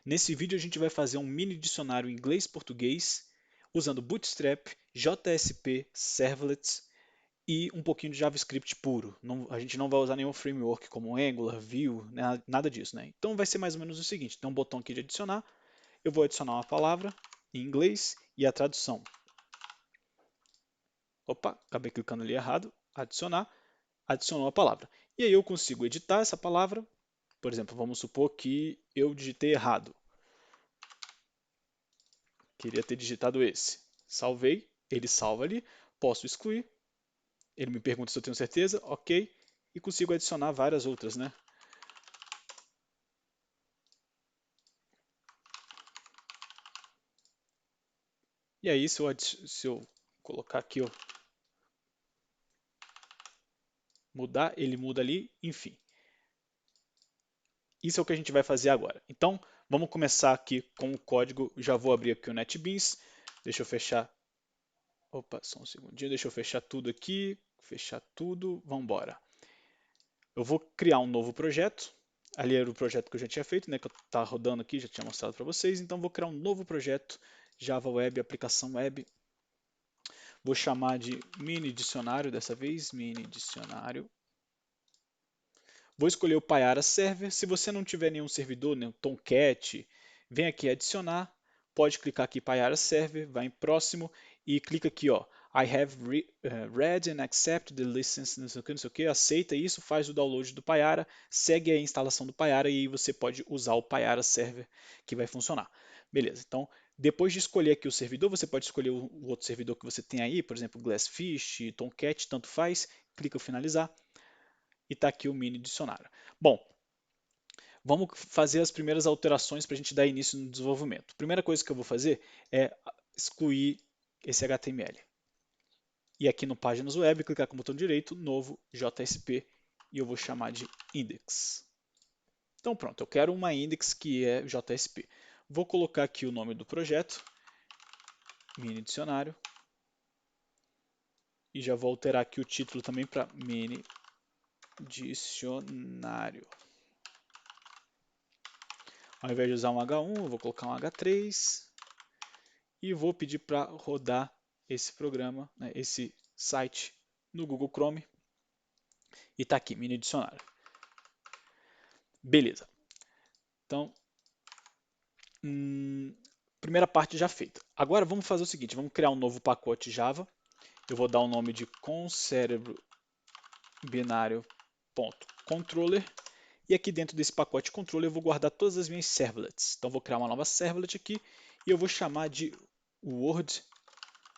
Nesse vídeo a gente vai fazer um mini dicionário inglês-português usando Bootstrap, JSP, Servlets e um pouquinho de JavaScript puro. A gente não vai usar nenhum framework como Angular, Vue, nada disso, né? Então vai ser mais ou menos o seguinte, tem um botão aqui de adicionar, eu vou adicionar uma palavra em inglês e a tradução. Opa, acabei clicando ali errado, adicionar, adicionou a palavra. E aí eu consigo editar essa palavra, por exemplo, vamos supor que eu digitei errado. Queria ter digitado esse. Salvei, ele salva ali, posso excluir, ele me pergunta se eu tenho certeza, ok, e consigo adicionar várias outras, né? E aí se eu colocar aqui, ó, mudar, ele muda ali, enfim. Isso é o que a gente vai fazer agora. Então, vamos começar aqui com o código, já vou abrir aqui o NetBeans, deixa eu fechar, opa, só um segundinho, deixa eu fechar tudo aqui, fechar tudo, vamos embora. Eu vou criar um novo projeto. Ali era o projeto que eu já tinha feito, né, que eu estava rodando aqui, já tinha mostrado para vocês. Então vou criar um novo projeto, Java Web, aplicação web. Vou chamar de mini dicionário dessa vez, mini dicionário. Vou escolher o Payara Server. Se você não tiver nenhum servidor, né, Tomcat, vem aqui adicionar. Pode clicar aqui Payara Server, vai em próximo e clica aqui, ó. I have read and accept the license, não sei o que, aceita isso, faz o download do Payara, segue a instalação do Payara e aí você pode usar o Payara Server que vai funcionar. Beleza, então depois de escolher aqui o servidor, você pode escolher o outro servidor que você tem aí, por exemplo, Glassfish, Tomcat, tanto faz, clica em finalizar e está aqui o mini dicionário. Bom, vamos fazer as primeiras alterações para a gente dar início no desenvolvimento. A primeira coisa que eu vou fazer é excluir esse HTML. E aqui no Páginas Web, clicar com o botão direito, novo JSP, e eu vou chamar de index. Então pronto, eu quero uma index que é JSP. Vou colocar aqui o nome do projeto, mini dicionário, e já vou alterar aqui o título também para mini dicionário. Ao invés de usar um H1, eu vou colocar um H3 e vou pedir para rodar esse programa, né, esse site no Google Chrome. E está aqui, mini dicionário. Beleza. Então, primeira parte já feita. Agora vamos fazer o seguinte, vamos criar um novo pacote Java. Eu vou dar o nome de concerebrobinário.controller. E aqui dentro desse pacote controller eu vou guardar todas as minhas servlets. Então vou criar uma nova servlet aqui e eu vou chamar de Word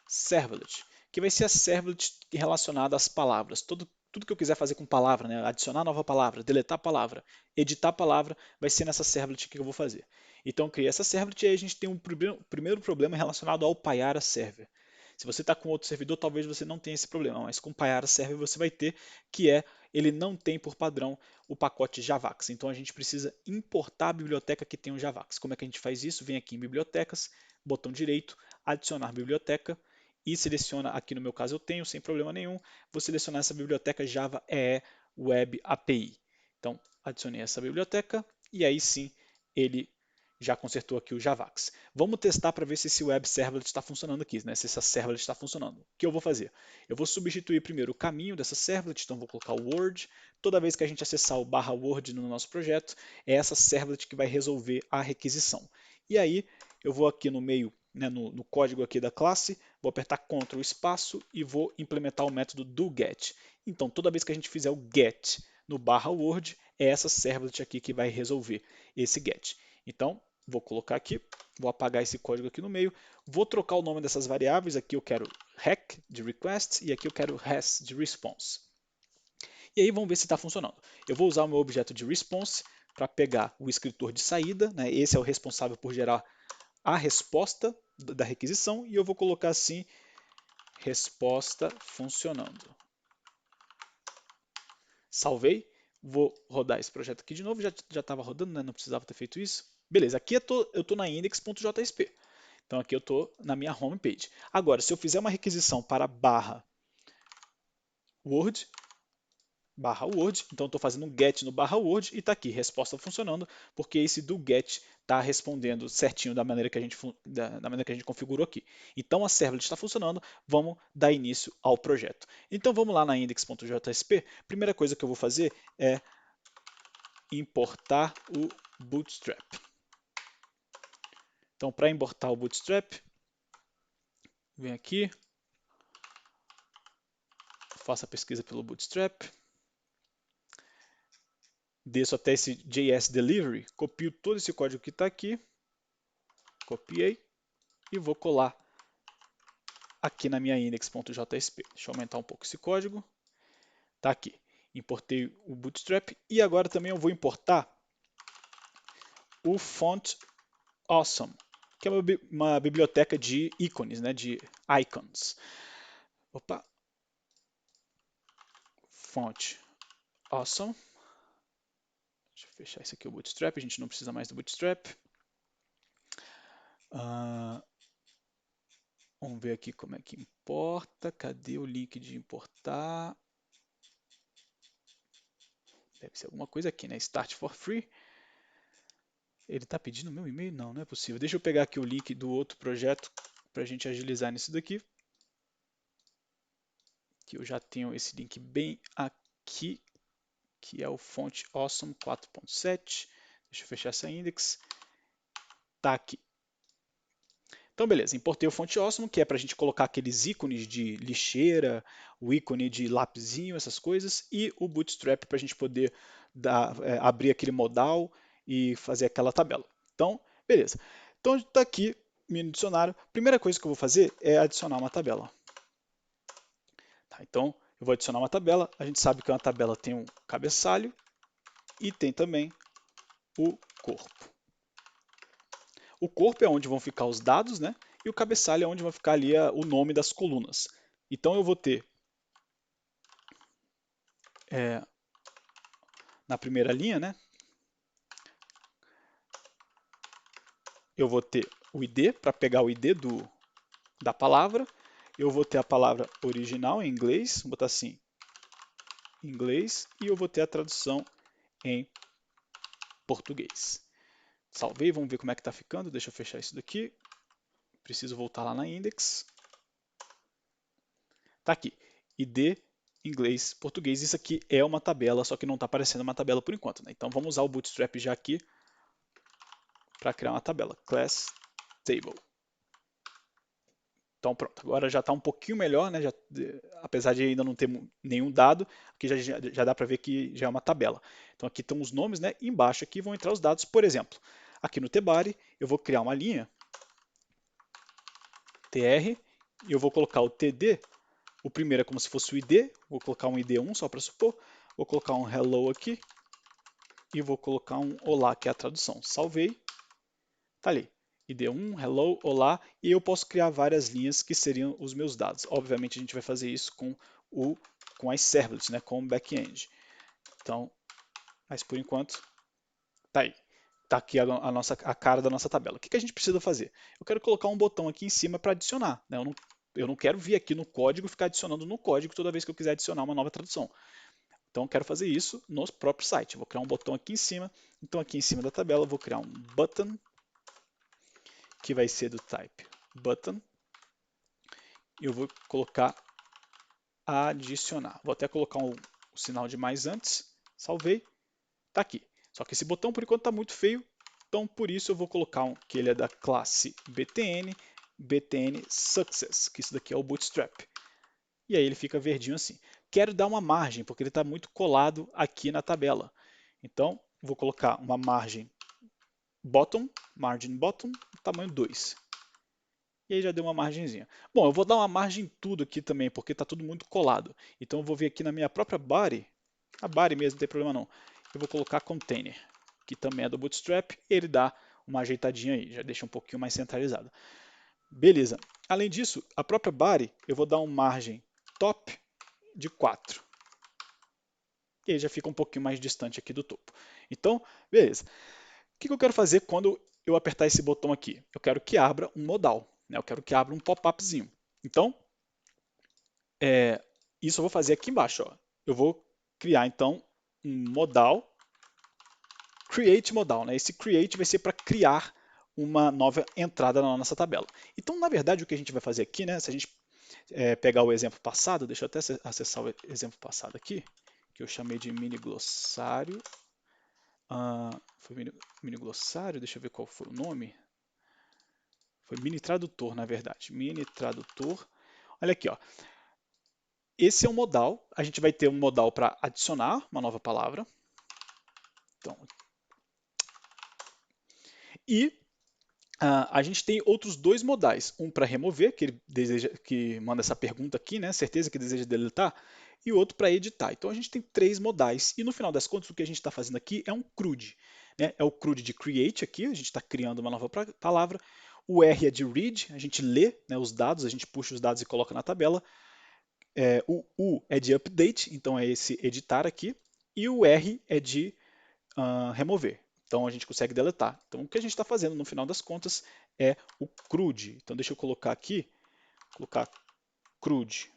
Servlet, que vai ser a servlet relacionada às palavras. Tudo que eu quiser fazer com palavra, né? Adicionar nova palavra, deletar palavra, editar palavra, vai ser nessa servlet que eu vou fazer. Então eu criei essa servlet e aí a gente tem um primeiro problema relacionado ao Payara Server. Se você está com outro servidor, talvez você não tenha esse problema, mas com o Payara Server você vai ter, que é, ele não tem por padrão o pacote Javax. Então a gente precisa importar a biblioteca que tem o Javax. Como é que a gente faz isso? Vem aqui em bibliotecas, botão direito, adicionar biblioteca, e seleciona, aqui no meu caso eu tenho, sem problema nenhum, vou selecionar essa biblioteca Java EE Web API. Então, adicionei essa biblioteca e aí sim ele já consertou aqui o Javax. Vamos testar para ver se esse web servlet está funcionando aqui, né? Se essa servlet está funcionando. O que eu vou fazer? Eu vou substituir primeiro o caminho dessa servlet, então vou colocar o Word. Toda vez que a gente acessar o /word no nosso projeto, é essa servlet que vai resolver a requisição. E aí eu vou aqui no meio, né, no código aqui da classe, vou apertar Ctrl espaço e vou implementar o método doGet. Então toda vez que a gente fizer o get no /word, é essa servlet aqui que vai resolver esse get. Então, vou colocar aqui, vou apagar esse código aqui no meio, vou trocar o nome dessas variáveis, aqui eu quero rec de request e aqui eu quero res de response. E aí vamos ver se está funcionando. Eu vou usar o meu objeto de response para pegar o escritor de saída, né? Esse é o responsável por gerar a resposta da requisição e eu vou colocar assim, resposta funcionando. Salvei, vou rodar esse projeto aqui de novo, já estava rodando, né? Não precisava ter feito isso. Beleza, aqui eu estou na index.jsp. Então aqui eu estou na minha home page. Agora, se eu fizer uma requisição para barra Word, barra Word, então estou fazendo um get no barra Word e está aqui, resposta funcionando, porque esse do get está respondendo certinho da maneira que a gente configurou aqui. Então a servlet está funcionando, vamos dar início ao projeto. Então vamos lá na index.jsp, primeira coisa que eu vou fazer é importar o Bootstrap. Então para importar o Bootstrap, vem aqui, faço a pesquisa pelo Bootstrap, desço até esse JS Delivery, copio todo esse código que está aqui, copiei e vou colar aqui na minha index.jsp. Deixa eu aumentar um pouco esse código. Está aqui. Importei o Bootstrap e agora também eu vou importar o Font Awesome, que é uma biblioteca de ícones, né, de icons. Opa. Font Awesome. Deixa eu fechar esse aqui, o Bootstrap. A gente não precisa mais do Bootstrap. Vamos ver aqui como é que importa. Cadê o link de importar? Deve ser alguma coisa aqui, né? Start for free. Ele está pedindo meu e-mail? Não, não é possível. Deixa eu pegar aqui o link do outro projeto para a gente agilizar nisso daqui. Que eu já tenho esse link bem aqui, que é o Font Awesome 4.7. Deixa eu fechar essa index. Está aqui. Então, beleza, importei o Font Awesome, que é para a gente colocar aqueles ícones de lixeira, o ícone de lapisinho, essas coisas, e o Bootstrap para a gente poder abrir aquele modal e fazer aquela tabela. Então, beleza. Então, está aqui meu dicionário. Primeira coisa que eu vou fazer é adicionar uma tabela. Tá, então, eu vou adicionar uma tabela. A gente sabe que uma tabela tem um cabeçalho e tem também o corpo. O corpo é onde vão ficar os dados, né? E o cabeçalho é onde vai ficar ali o nome das colunas. Então eu vou ter na primeira linha, né? Eu vou ter o ID para pegar o ID da palavra. Eu vou ter a palavra original em inglês, vou botar assim, inglês, e eu vou ter a tradução em português. Salvei, vamos ver como é que está ficando. Deixa eu fechar isso daqui. Preciso voltar lá na index. Está aqui, ID, inglês, português. Isso aqui é uma tabela, só que não está aparecendo uma tabela por enquanto, né? Então vamos usar o Bootstrap já aqui para criar uma tabela. Class Table. Então pronto, agora já está um pouquinho melhor, né? Apesar de ainda não ter nenhum dado, aqui já dá para ver que já é uma tabela. Então aqui estão os nomes, né? E embaixo aqui vão entrar os dados. Por exemplo, aqui no tbody eu vou criar uma linha tr e eu vou colocar o td. O primeiro é como se fosse o id, vou colocar um id1 só para supor. Vou colocar um hello aqui e vou colocar um olá, que é a tradução. Salvei, tá ali. ID1, hello, olá, e eu posso criar várias linhas que seriam os meus dados. Obviamente a gente vai fazer isso com as servlets, né, com o back-end. Então, mas por enquanto, tá aí. Tá aqui a cara da nossa tabela. O que a gente precisa fazer? Eu quero colocar um botão aqui em cima para adicionar. Né? Eu não quero vir aqui no código e ficar adicionando no código toda vez que eu quiser adicionar uma nova tradução. Então eu quero fazer isso no próprio site. Eu vou criar um botão aqui em cima. Então aqui em cima da tabela eu vou criar um button, que vai ser do type button. E eu vou colocar adicionar. Vou até colocar o sinal de mais antes. Salvei. Está aqui. Só que esse botão por enquanto está muito feio. Então por isso eu vou colocar que ele é da classe btn success, que isso daqui é o bootstrap. E aí ele fica verdinho assim. Quero dar uma margem, porque ele está muito colado aqui na tabela. Então vou colocar uma margem bottom, margin bottom, tamanho 2. E aí já deu uma margenzinha. Bom, eu vou dar uma margem em tudo aqui também, porque está tudo muito colado. Então eu vou vir aqui na minha própria body, a body mesmo, não tem problema não. Eu vou colocar container, que também é do Bootstrap, e ele dá uma ajeitadinha aí, já deixa um pouquinho mais centralizado. Beleza. Além disso, a própria body, eu vou dar uma margem top de 4. E aí já fica um pouquinho mais distante aqui do topo. Então, beleza. O que eu quero fazer quando eu apertar esse botão aqui? Eu quero que abra um modal, né? Eu quero que abra um pop-upzinho. Então, isso eu vou fazer aqui embaixo. Ó. Eu vou criar então um modal, create modal, né? Esse create vai ser para criar uma nova entrada na nossa tabela. Então, na verdade, o que a gente vai fazer aqui, né? Se a gente pegar o exemplo passado, deixa eu até acessar o exemplo passado aqui, que eu chamei de mini glossário. Foi mini glossário, deixa eu ver qual foi o nome. Foi mini tradutor, na verdade. Mini tradutor. Olha aqui, ó. Esse é um modal. A gente vai ter um modal para adicionar uma nova palavra. Então, e a gente tem outros dois modais. Um para remover, que ele deseja, que manda essa pergunta aqui, né? Certeza que deseja deletar. E outro para editar. Então a gente tem três modais. E no final das contas, o que a gente está fazendo aqui é um CRUD. Né? É o CRUD de create aqui, a gente está criando uma nova palavra. O R é de read, a gente lê, né, os dados, a gente puxa os dados e coloca na tabela. O U é de update, então é esse editar aqui. E o R é de remover. Então a gente consegue deletar. Então o que a gente está fazendo no final das contas é o CRUD. Então deixa eu colocar aqui, colocar CRUD.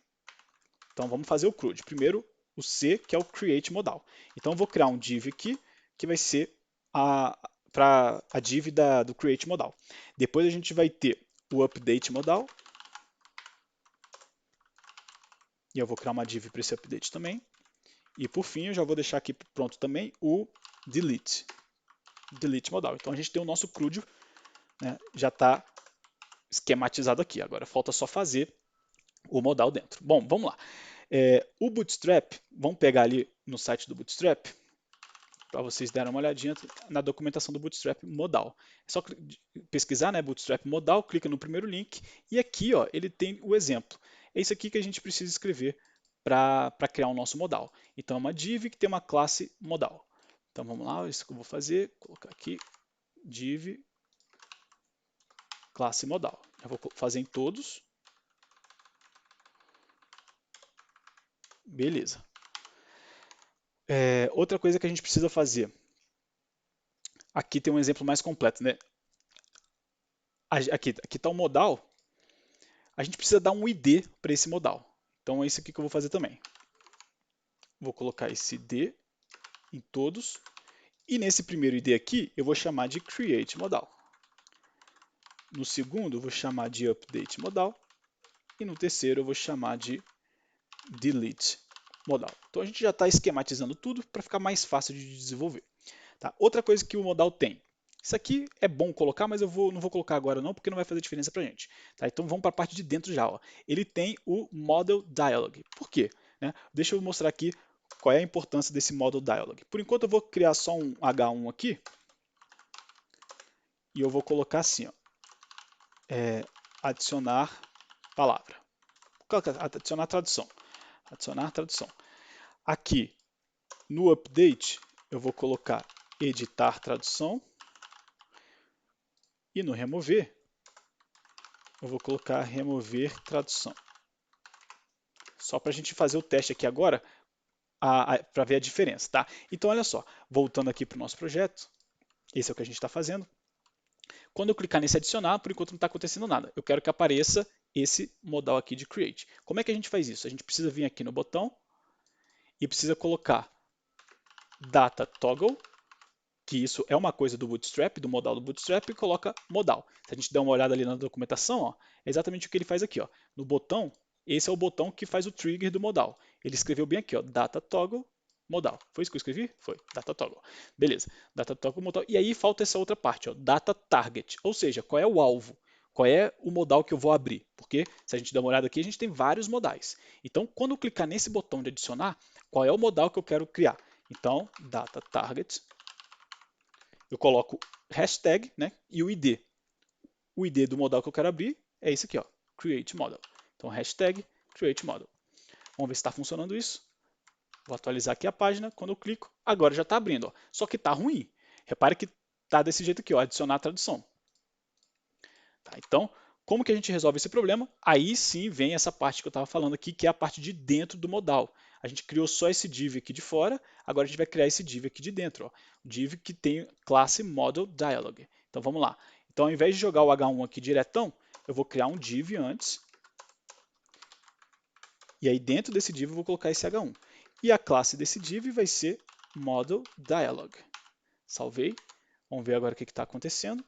Então vamos fazer o CRUD. Primeiro o C, que é o create modal. Então eu vou criar um div aqui, que vai ser para a div do create modal. Depois a gente vai ter o update modal. E eu vou criar uma div para esse update também. E por fim eu já vou deixar aqui pronto também o delete. Delete modal. Então a gente tem o nosso CRUD, né, já está esquematizado aqui. Agora falta só fazer o modal dentro. Bom, vamos lá. O Bootstrap, vamos pegar ali no site do Bootstrap, para vocês darem uma olhadinha na documentação do Bootstrap modal. É só pesquisar, né, Bootstrap modal, clica no primeiro link e aqui ó, ele tem o exemplo. É isso aqui que a gente precisa escrever para criar o nosso modal. Então é uma div que tem uma classe modal. Então vamos lá, isso que eu vou fazer, colocar aqui div classe modal. Eu vou fazer em todos. Beleza. Outra coisa que a gente precisa fazer. Aqui tem um exemplo mais completo, né? Aqui está o modal. A gente precisa dar um ID para esse modal. Então é isso aqui que eu vou fazer também. Vou colocar esse ID em todos. E nesse primeiro ID aqui, eu vou chamar de create modal. No segundo, eu vou chamar de update modal. E no terceiro, eu vou chamar de delete modal. Então a gente já está esquematizando tudo para ficar mais fácil de desenvolver. Tá? Outra coisa que o modal tem. Isso aqui é bom colocar, mas eu não vou colocar agora não, porque não vai fazer diferença para a gente. Tá? Então vamos para a parte de dentro já. Ó. Ele tem o Model Dialog. Por quê? Né? Deixa eu mostrar aqui qual é a importância desse Model Dialog. Por enquanto eu vou criar só um H1 aqui. E eu vou colocar assim, ó, adicionar palavra. Adicionar tradução. Adicionar tradução. Aqui no update eu vou colocar editar tradução. E no remover, eu vou colocar remover tradução. Só para a gente fazer o teste aqui agora, para ver a diferença, tá? Então, olha só, voltando aqui para o nosso projeto, esse é o que a gente está fazendo. Quando eu clicar nesse adicionar, por enquanto não está acontecendo nada. Eu quero que apareça esse modal aqui de create. Como é que a gente faz isso? A gente precisa vir aqui no botão e precisa colocar data toggle, que isso é uma coisa do Bootstrap, do modal do Bootstrap, e coloca modal. Se a gente der uma olhada ali na documentação, ó, é exatamente o que ele faz aqui. Ó. No botão, esse é o botão que faz o trigger do modal. Ele escreveu bem aqui, ó, data toggle modal. Foi isso que eu escrevi? Foi, data toggle. Beleza, data toggle modal. E aí falta essa outra parte, ó, data target, ou seja, qual é o alvo? Qual é o modal que eu vou abrir? Porque se a gente der uma olhada aqui, a gente tem vários modais. Então, quando eu clicar nesse botão de adicionar, qual é o modal que eu quero criar? Então, data target, eu coloco hashtag, né, e o ID. O ID do modal que eu quero abrir é esse aqui, ó, create model. Então, hashtag create model. Vamos ver se está funcionando isso. Vou atualizar aqui a página. Quando eu clico, agora já está abrindo. Ó. Só que está ruim. Repare que está desse jeito aqui, ó, adicionar a tradução. Tá, então, como que a gente resolve esse problema? Aí sim vem essa parte que eu estava falando aqui, que é a parte de dentro do modal. A gente criou só esse div aqui de fora, agora a gente vai criar esse div aqui de dentro. Ó. O div que tem classe Model Dialog. Então vamos lá. Então ao invés de jogar o H1 aqui diretão, eu vou criar um div antes. E aí dentro desse div eu vou colocar esse H1. E a classe desse div vai ser model dialog. Salvei. Vamos ver agora o que está acontecendo.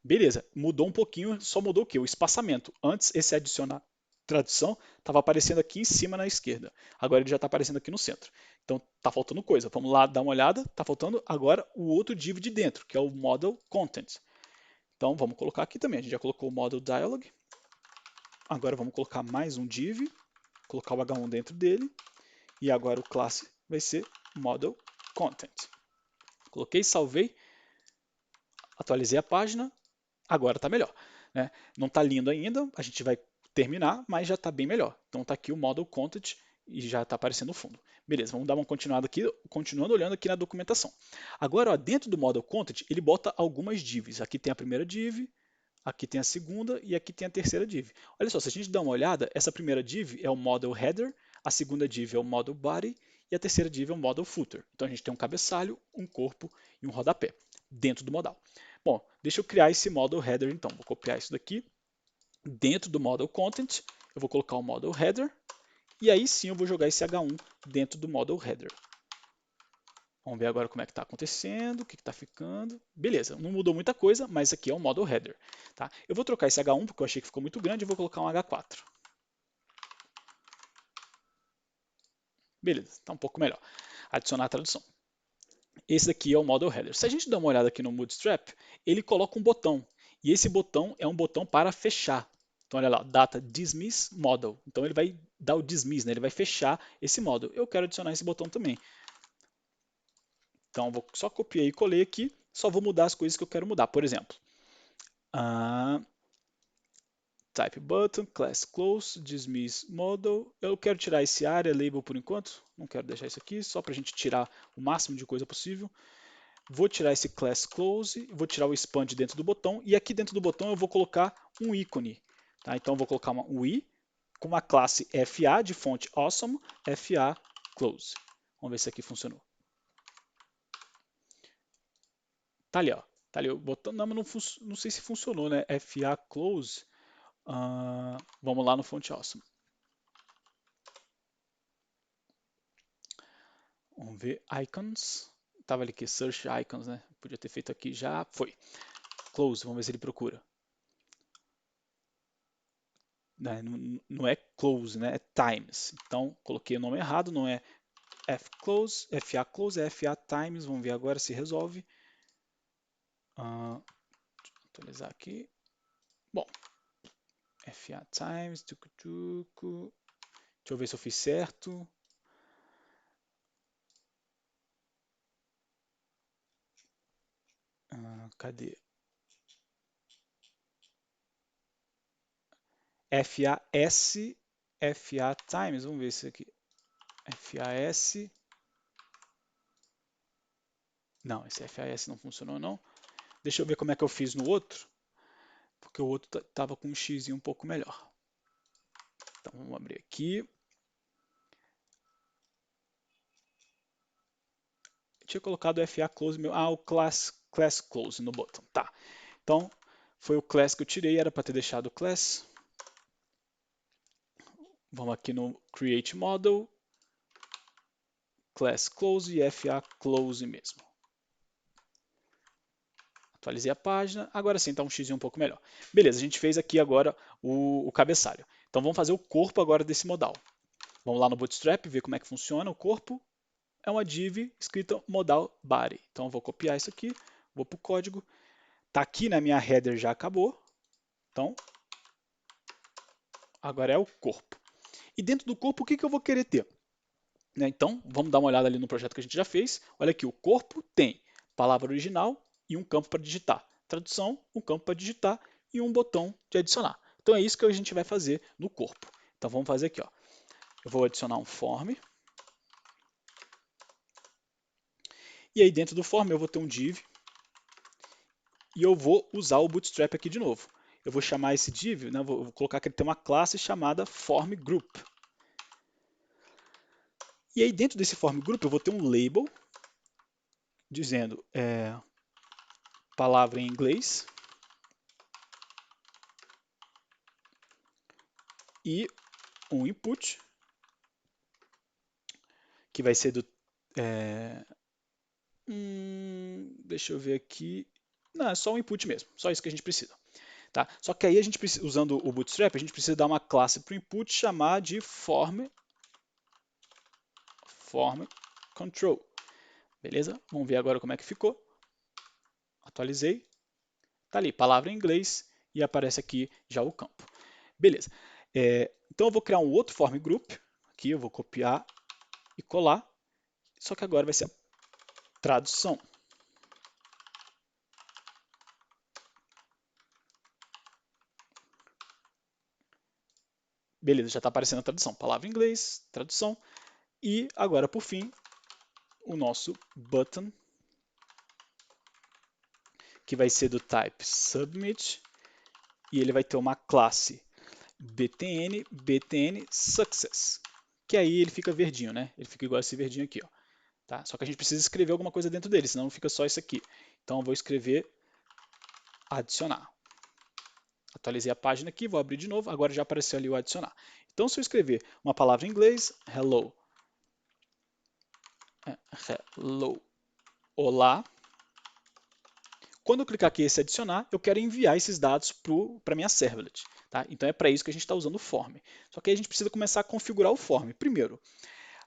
Beleza, mudou um pouquinho, só mudou o quê? O espaçamento. Antes, esse adicionar tradução estava aparecendo aqui em cima na esquerda. Agora ele já está aparecendo aqui no centro. Então está faltando coisa. Vamos lá dar uma olhada. Está faltando agora o outro div de dentro, que é o model content. Então vamos colocar aqui também. A gente já colocou o model dialog. Agora vamos colocar mais um div, colocar o H1 dentro dele. E agora o classe vai ser model content. Coloquei, salvei, atualizei a página. Agora está melhor. Né? Não está lindo ainda, a gente vai terminar, mas já está bem melhor. Então está aqui o model content e já está aparecendo o fundo. Beleza, vamos dar uma continuada aqui, continuando olhando aqui na documentação. Agora, ó, dentro do model content, ele bota algumas divs. Aqui tem a primeira div, aqui tem a segunda e aqui tem a terceira div. Olha só, se a gente dá uma olhada, essa primeira div é o model header, a segunda div é o model body e a terceira div é o model footer. Então a gente tem um cabeçalho, um corpo e um rodapé dentro do modal. Bom, deixa eu criar esse model header então. Vou copiar isso daqui. Dentro do model content, eu vou colocar o model header e aí sim eu vou jogar esse H1 dentro do model header. Vamos ver agora como é que está acontecendo, o que está ficando. Beleza, não mudou muita coisa, mas aqui é o model header. Tá? Eu vou trocar esse H1 porque eu achei que ficou muito grande e vou colocar um H4. Beleza, está um pouco melhor. Adicionar a tradução. Esse daqui é o model header. Se a gente dá uma olhada aqui no Bootstrap, ele coloca um botão. E esse botão é um botão para fechar. Então, olha lá, data dismiss model. Então, ele vai dar o dismiss, né? Ele vai fechar esse model. Eu quero adicionar esse botão também. Então, vou só copiei e colei aqui. Só vou mudar as coisas que eu quero mudar. Por exemplo, type button, class close, dismiss model. Eu quero tirar esse área label por enquanto. Não quero deixar isso aqui, só para a gente tirar o máximo de coisa possível. Vou tirar esse class close, vou tirar o expand dentro do botão e aqui dentro do botão eu vou colocar um ícone. Tá? Então eu vou colocar um i com uma classe FA de fonte awesome, FA close. Vamos ver se aqui funcionou. Tá ali, ó. Tá ali o botão. Não, mas não sei se funcionou, né? FA close. Vamos lá no fonte awesome. Vamos ver icons. Tava ali aqui, search icons, né? Podia ter feito aqui, já foi. Close, vamos ver se ele procura. Não é close, né? É times. Então, coloquei o nome errado, não é fclose, fa close, é fa times. Vamos ver agora se resolve. Atualizar aqui. Bom, fa times, tucu. Deixa eu ver se eu fiz certo. Cadê? FAS, FA times, vamos ver isso aqui. FAS. Não, esse FAS não funcionou não. Deixa eu ver como é que eu fiz no outro, porque o outro estava com um x um pouco melhor. Então vamos abrir aqui. Eu tinha colocado FA close, o class close no botão. Tá. Então foi o class que eu tirei, era para ter deixado o class. Vamos aqui no create model, class close e FA close mesmo. Atualizei a página, agora sim está um x um pouco melhor. Beleza, a gente fez aqui agora o cabeçalho. Então vamos fazer o corpo agora desse modal. Vamos lá no Bootstrap, ver como é que funciona o corpo. É uma div escrita modal body. Então eu vou copiar isso aqui, vou para o código. Está aqui na minha header, já acabou. Então, agora é o corpo. E dentro do corpo, o que eu vou querer ter? Então, vamos dar uma olhada ali no projeto que a gente já fez. Olha aqui, o corpo tem palavra original e um campo para digitar. Tradução, um campo para digitar e um botão de adicionar. Então é isso que a gente vai fazer no corpo. Então vamos fazer aqui. Ó. Eu vou adicionar um form. E aí dentro do form eu vou ter um div. E eu vou usar o Bootstrap aqui de novo. Eu vou chamar esse div, né, vou colocar que ele tem uma classe chamada formGroup. E aí dentro desse formGroup eu vou ter um label dizendo palavra em inglês e um input que vai ser do... deixa eu ver aqui. Não, é só um input mesmo, só isso que a gente precisa. Tá? Só que aí a gente precisa, usando o Bootstrap, a gente precisa dar uma classe para o input chamar de form control. Beleza? Vamos ver agora como é que ficou. Atualizei. Tá ali, palavra em inglês e aparece aqui já o campo. Beleza. Então eu vou criar um outro form group. Aqui eu vou copiar e colar. Só que agora vai ser a tradução. Beleza, já está aparecendo a tradução. Palavra em inglês, tradução. E agora, por fim, o nosso button, que vai ser do type submit. E ele vai ter uma classe btn success. Que aí ele fica verdinho, né? Ele fica igual esse verdinho aqui, ó. Tá? Só que a gente precisa escrever alguma coisa dentro dele, senão fica só isso aqui. Então eu vou escrever adicionar. Atualizei a página aqui, vou abrir de novo, agora já apareceu ali o adicionar. Então se eu escrever uma palavra em inglês, hello, olá, quando eu clicar aqui em esse adicionar, eu quero enviar esses dados para minha servlet. Tá? Então é para isso que a gente está usando o form. Só que aí a gente precisa começar a configurar o form. Primeiro,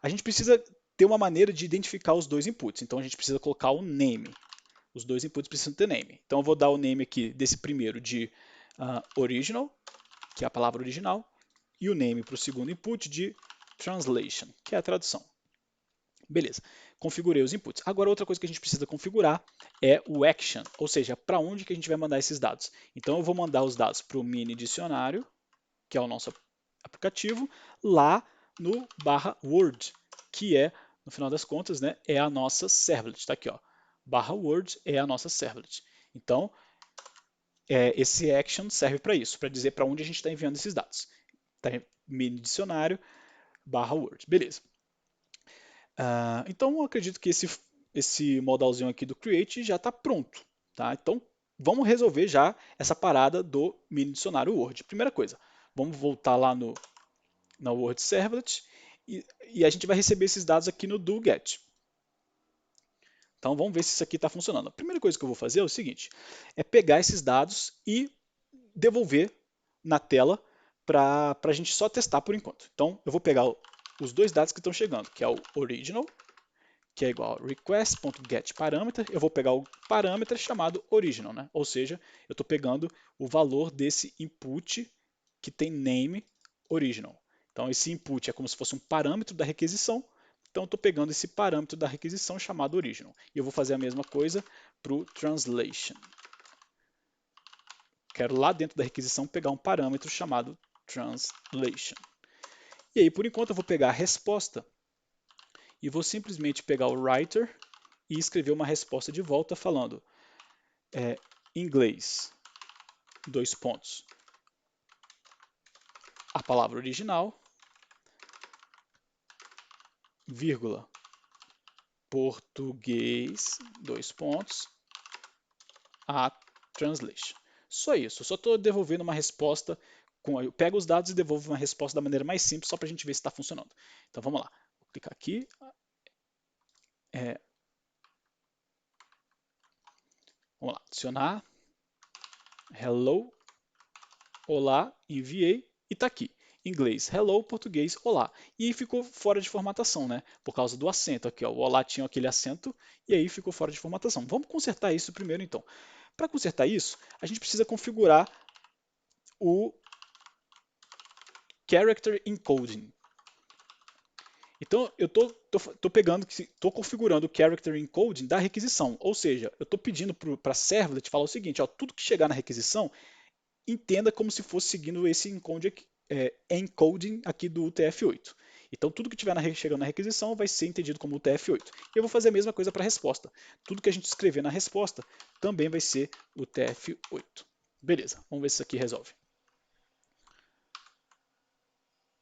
a gente precisa ter uma maneira de identificar os dois inputs. Então a gente precisa colocar o name. Os dois inputs precisam ter name. Então eu vou dar o name aqui desse primeiro de original, que é a palavra original, e o name para o segundo input de translation, que é a tradução. Beleza, configurei os inputs. Agora outra coisa que a gente precisa configurar é o action, ou seja, para onde que a gente vai mandar esses dados. Então eu vou mandar os dados para o mini dicionário, que é o nosso aplicativo, lá no /word, que é, no final das contas, né, é a nossa servlet. Está aqui, ó. /word é a nossa servlet. Então, esse action serve para isso, para dizer para onde a gente está enviando esses dados. Tá? Mini dicionário /word. Beleza. Então, eu acredito que esse modalzinho aqui do create já está pronto. Tá? Então, vamos resolver já essa parada do mini dicionário Word. Primeira coisa, vamos voltar lá na Word Servlet e a gente vai receber esses dados aqui no do-get. Então, vamos ver se isso aqui está funcionando. A primeira coisa que eu vou fazer é o seguinte, é pegar esses dados e devolver na tela para a gente só testar por enquanto. Então, eu vou pegar os dois dados que estão chegando, que é o original, que é igual a request.getParameter, eu vou pegar o parâmetro chamado original, né? Ou seja, eu estou pegando o valor desse input que tem name original. Então esse input é como se fosse um parâmetro da requisição, então eu estou pegando esse parâmetro da requisição chamado original. E eu vou fazer a mesma coisa para o translation. Quero lá dentro da requisição pegar um parâmetro chamado translation. E aí, por enquanto, eu vou pegar a resposta e vou simplesmente pegar o writer e escrever uma resposta de volta falando inglês, dois pontos, a palavra original, vírgula, português, dois pontos, a translation. Só isso, só estou devolvendo uma resposta, eu pego os dados e devolvo uma resposta da maneira mais simples, só para a gente ver se está funcionando. Então vamos lá, vou clicar aqui, vamos lá, adicionar, hello, olá, enviei e está aqui. Inglês, hello, português, olá. E ficou fora de formatação, né? Por causa do acento aqui, ó. O olá tinha aquele acento e aí ficou fora de formatação. Vamos consertar isso primeiro, então. Para consertar isso, a gente precisa configurar o Character Encoding. Então, eu estou configurando o Character Encoding da requisição. Ou seja, eu estou pedindo para a servlet falar o seguinte, ó, tudo que chegar na requisição, entenda como se fosse seguindo esse encoding aqui do UTF-8. Então, tudo que estiver chegando na requisição vai ser entendido como UTF-8. E eu vou fazer a mesma coisa para a resposta. Tudo que a gente escrever na resposta também vai ser UTF-8. Beleza, vamos ver se isso aqui resolve.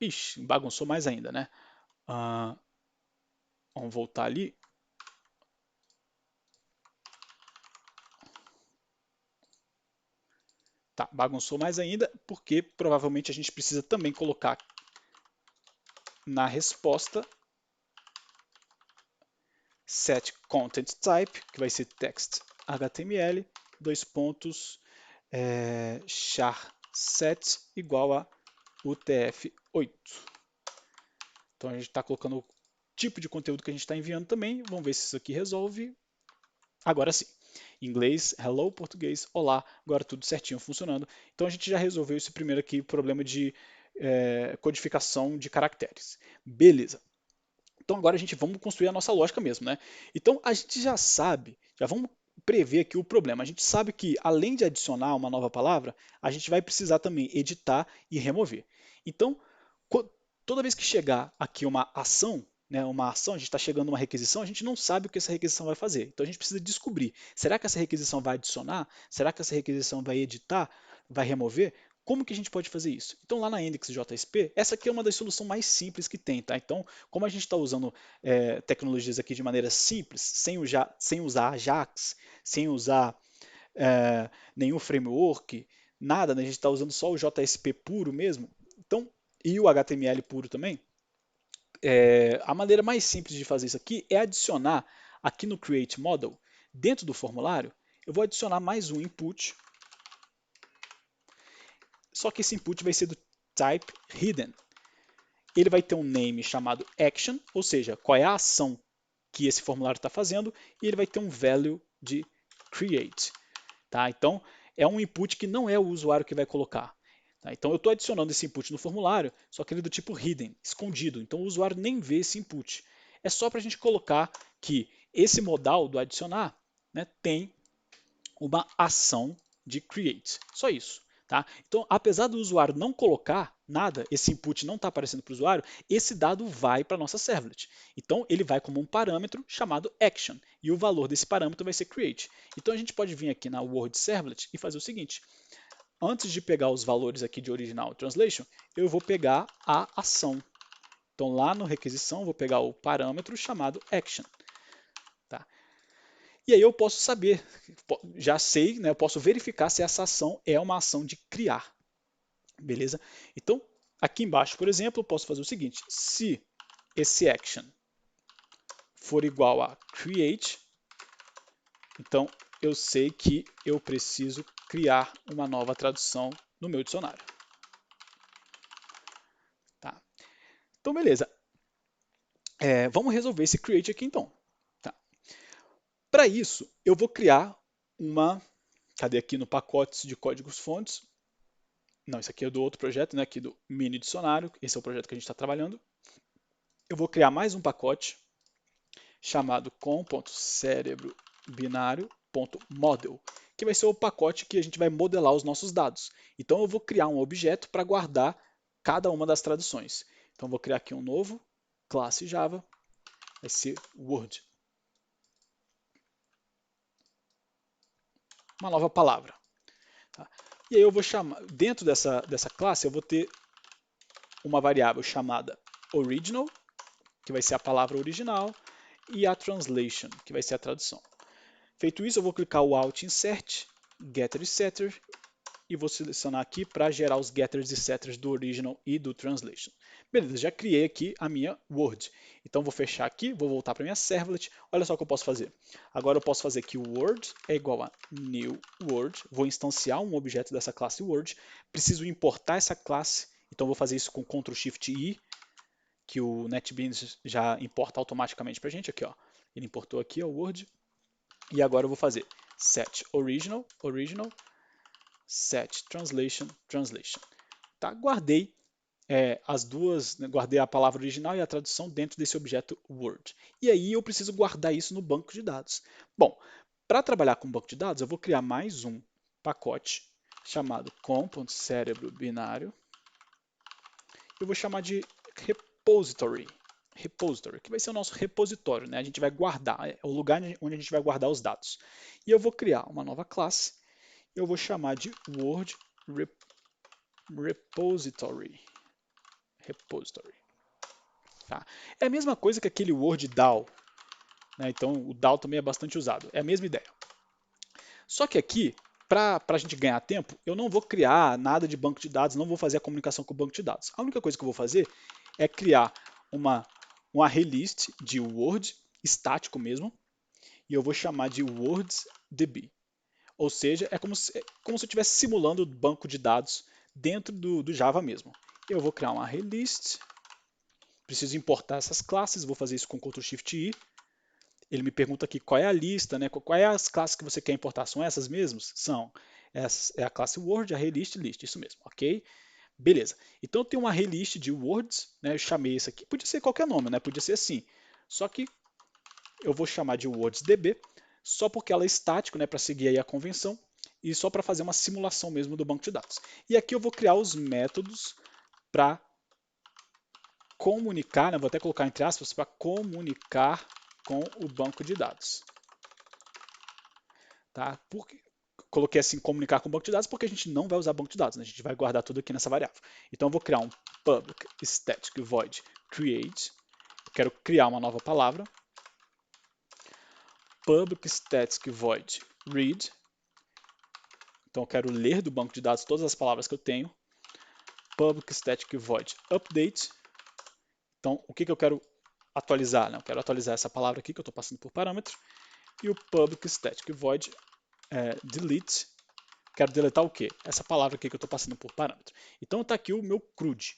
Ixi, bagunçou mais ainda, né? Vamos voltar ali. Tá, bagunçou mais ainda, porque provavelmente a gente precisa também colocar na resposta set content type, que vai ser text HTML, dois pontos, char7 igual a UTF-8. Então a gente está colocando o tipo de conteúdo que a gente está enviando também. Vamos ver se isso aqui resolve. Agora sim. Inglês, hello, português, olá, agora tudo certinho funcionando. Então a gente já resolveu esse primeiro aqui, problema de codificação de caracteres. Beleza. Então agora vamos construir a nossa lógica mesmo, né? Então a gente já sabe, já vamos prever aqui o problema. A gente sabe que além de adicionar uma nova palavra, a gente vai precisar também editar e remover. Então, toda vez que chegar aqui uma ação, a gente está chegando uma requisição, a gente não sabe o que essa requisição vai fazer. Então a gente precisa descobrir, será que essa requisição vai adicionar? Será que essa requisição vai editar? Vai remover? Como que a gente pode fazer isso? Então lá na index.jsp, essa aqui é uma das soluções mais simples que tem, tá? Então, como a gente está usando tecnologias aqui de maneira simples, sem usar Ajax, sem usar nenhum framework, nada, né? A gente está usando só o JSP puro mesmo, então, e o HTML puro também, a maneira mais simples de fazer isso aqui é adicionar aqui no Create Model, dentro do formulário, eu vou adicionar mais um input, só que esse input vai ser do type hidden. Ele vai ter um name chamado action, ou seja, qual é a ação que esse formulário está fazendo, e ele vai ter um value de create. Tá? Então, é um input que não é o usuário que vai colocar. Tá? Então, eu estou adicionando esse input no formulário, só que ele é do tipo hidden, escondido. Então, o usuário nem vê esse input. É só para a gente colocar que esse modal do adicionar, né, tem uma ação de create. Só isso. Tá? Então, apesar do usuário não colocar nada, esse input não está aparecendo para o usuário, esse dado vai para a nossa servlet. Então, ele vai como um parâmetro chamado action, e o valor desse parâmetro vai ser create. Então, a gente pode vir aqui na Word Servlet e fazer o seguinte. Antes de pegar os valores aqui de original translation, eu vou pegar a ação. Então, lá no requisição, eu vou pegar o parâmetro chamado action. Tá? E aí eu posso saber, já sei, né, eu posso verificar se essa ação é uma ação de criar. Beleza? Então, aqui embaixo, por exemplo, eu posso fazer o seguinte. Se esse action for igual a create, então eu sei que eu preciso criar uma nova tradução no meu dicionário. Tá? Então, beleza. Vamos resolver esse create aqui então. Tá? Para isso, eu vou criar uma... Cadê aqui no pacotes de códigos fontes? Não, isso aqui é do outro projeto, né? Aqui do mini dicionário. Esse é o projeto que a gente está trabalhando. Eu vou criar mais um pacote chamado com.cerebrobinário.model, que vai ser o pacote que a gente vai modelar os nossos dados. Então eu vou criar um objeto para guardar cada uma das traduções. Então eu vou criar aqui um novo, classe Java, vai ser Word. Uma nova palavra. Tá? E aí eu vou chamar, dentro dessa classe eu vou ter uma variável chamada original, que vai ser a palavra original, e a translation, que vai ser a tradução. Feito isso, eu vou clicar o Alt Insert, Getter e Setter, e vou selecionar aqui para gerar os getters e setters do original e do translation. Beleza, já criei aqui a minha Word. Então vou fechar aqui, vou voltar para minha servlet. Olha só o que eu posso fazer. Agora eu posso fazer que o Word é igual a new Word. Vou instanciar um objeto dessa classe Word. Preciso importar essa classe, então vou fazer isso com Ctrl Shift I, que o NetBeans já importa automaticamente para a gente. Aqui, ó. Ele importou aqui o Word. E agora eu vou fazer set original, set translation, translation. Tá? Guardei as duas, né, guardei a palavra original e a tradução dentro desse objeto Word. E aí eu preciso guardar isso no banco de dados. Bom, para trabalhar com banco de dados, eu vou criar mais um pacote chamado com.cerebrobinário. Eu vou chamar de repository, que vai ser o nosso repositório, né? A gente vai guardar, é o lugar onde a gente vai guardar os dados. E eu vou criar uma nova classe, eu vou chamar de Word Repository. Tá? É a mesma coisa que aquele Word DAO, né? Então o DAO também é bastante usado, é a mesma ideia. Só que aqui, para a gente ganhar tempo, eu não vou criar nada de banco de dados, não vou fazer a comunicação com o banco de dados. A única coisa que eu vou fazer é criar uma array list de Word estático mesmo, e eu vou chamar de wordsDB. Ou seja, é como se eu estivesse simulando o banco de dados dentro do Java mesmo. Eu vou criar uma arraylist, preciso importar essas classes, vou fazer isso com Ctrl Shift I. Ele me pergunta aqui qual é a lista, né? Quais é as classes que você quer importar? São essas mesmas? São. Essa é a classe Word, arraylist, list, isso mesmo, ok? Beleza. Então eu tenho uma arraylist de words, né? Eu chamei isso aqui, podia ser qualquer nome, né? Podia ser assim. Só que eu vou chamar de wordsDB, só porque ela é estática, né? Para seguir aí a convenção, e só para fazer uma simulação mesmo do banco de dados. E aqui eu vou criar os métodos para comunicar, né? Vou até colocar entre aspas, para comunicar com o banco de dados. Tá? Coloquei assim, comunicar com o banco de dados, porque a gente não vai usar banco de dados, né? A gente vai guardar tudo aqui nessa variável. Então eu vou criar um public static void create. Eu quero criar uma nova palavra. Public static void read. Então eu quero ler do banco de dados todas as palavras que eu tenho. Public static void update. Então o que eu quero atualizar? Eu quero atualizar essa palavra aqui que eu estou passando por parâmetro. E o public static void delete. Quero deletar o quê? Essa palavra aqui que eu estou passando por parâmetro. Então está aqui o meu CRUD.